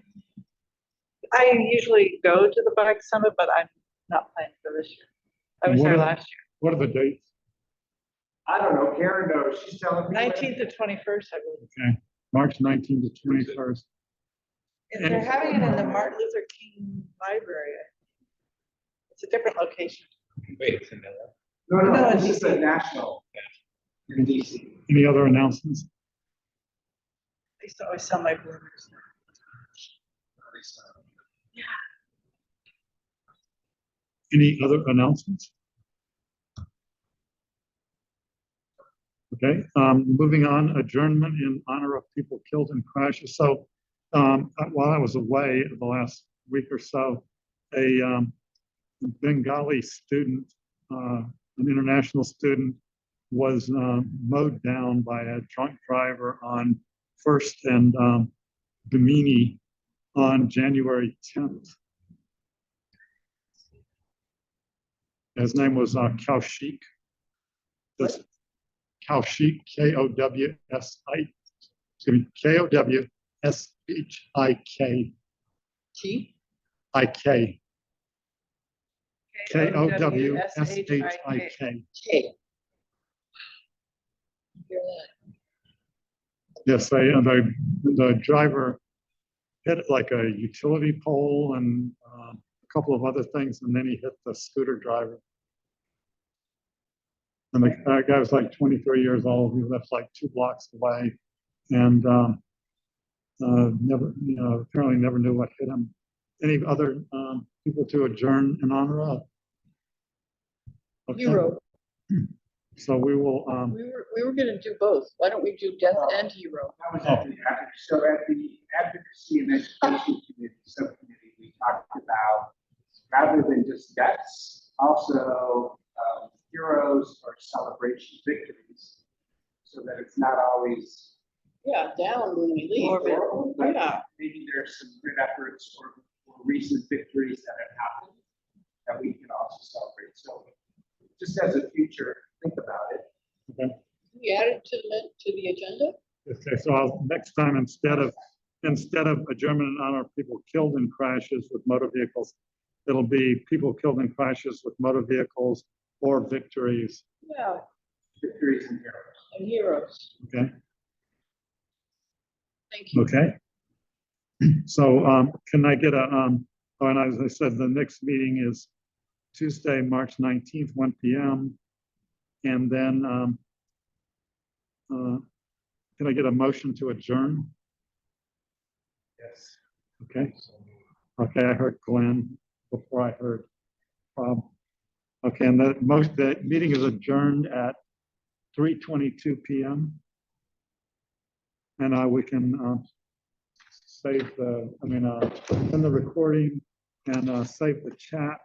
I usually go to the bike summit, but I'm not planning for this year. I was What there are- last year. What are the dates? I don't know. Karen knows. She's telling me. 19th to 21st, I believe. Okay, March 19th to 21st. If they're having it in the Martin Luther King Library, it's a different location. Wait, it's in there. No, No, this it's is the national. In DC. Any other announcements? I used to always sell my bloomers. Any other announcements? Okay, moving on, adjournment in honor of people killed in crashes. So while I was away the last week or so, a Bengali student, an international student, was mowed down by a drunk driver on First and Bimini on January 10th. His name was Kaushik. Kaushik, K-O-W-S-I, excuse me, K-O-W-S-H-I-K. I-K. K-O-W-S-H-I-K. Yes, the driver hit like a utility pole and a couple of other things, and then he hit the scooter driver. And the guy was like 23 years old. He lives like 2 blocks away, and never, apparently never knew what hit him. Any other people to adjourn in honor of? Okay. Hero. So we will. We were gonna do both. Why don't we do death and hero? That was at the so at the Advocacy and Education Committee, Subcommittee, we talked about, rather than just deaths, also heroes or celebration victories, so that it's not always. Yeah, down when we leave. But Yeah. maybe there's some good efforts or recent victories that have happened that we can also celebrate. So just as a future, think about it. Okay. We add it to the agenda? Okay, so next time, instead of adjournment in honor of people killed in crashes with motor vehicles, it'll be people killed in crashes with motor vehicles or victories. Yeah, Victories and heroes. and heroes. Okay. Thank you. Okay. So can I get a oh, and as I said, the next meeting is Tuesday, March 19th, 1 p.m. And then can I get a motion to adjourn? Yes. Okay. Okay, I heard Glenn before I heard Bob. Okay, and the meeting is adjourned at 3:22 p.m. And we can save end the recording and save the chat.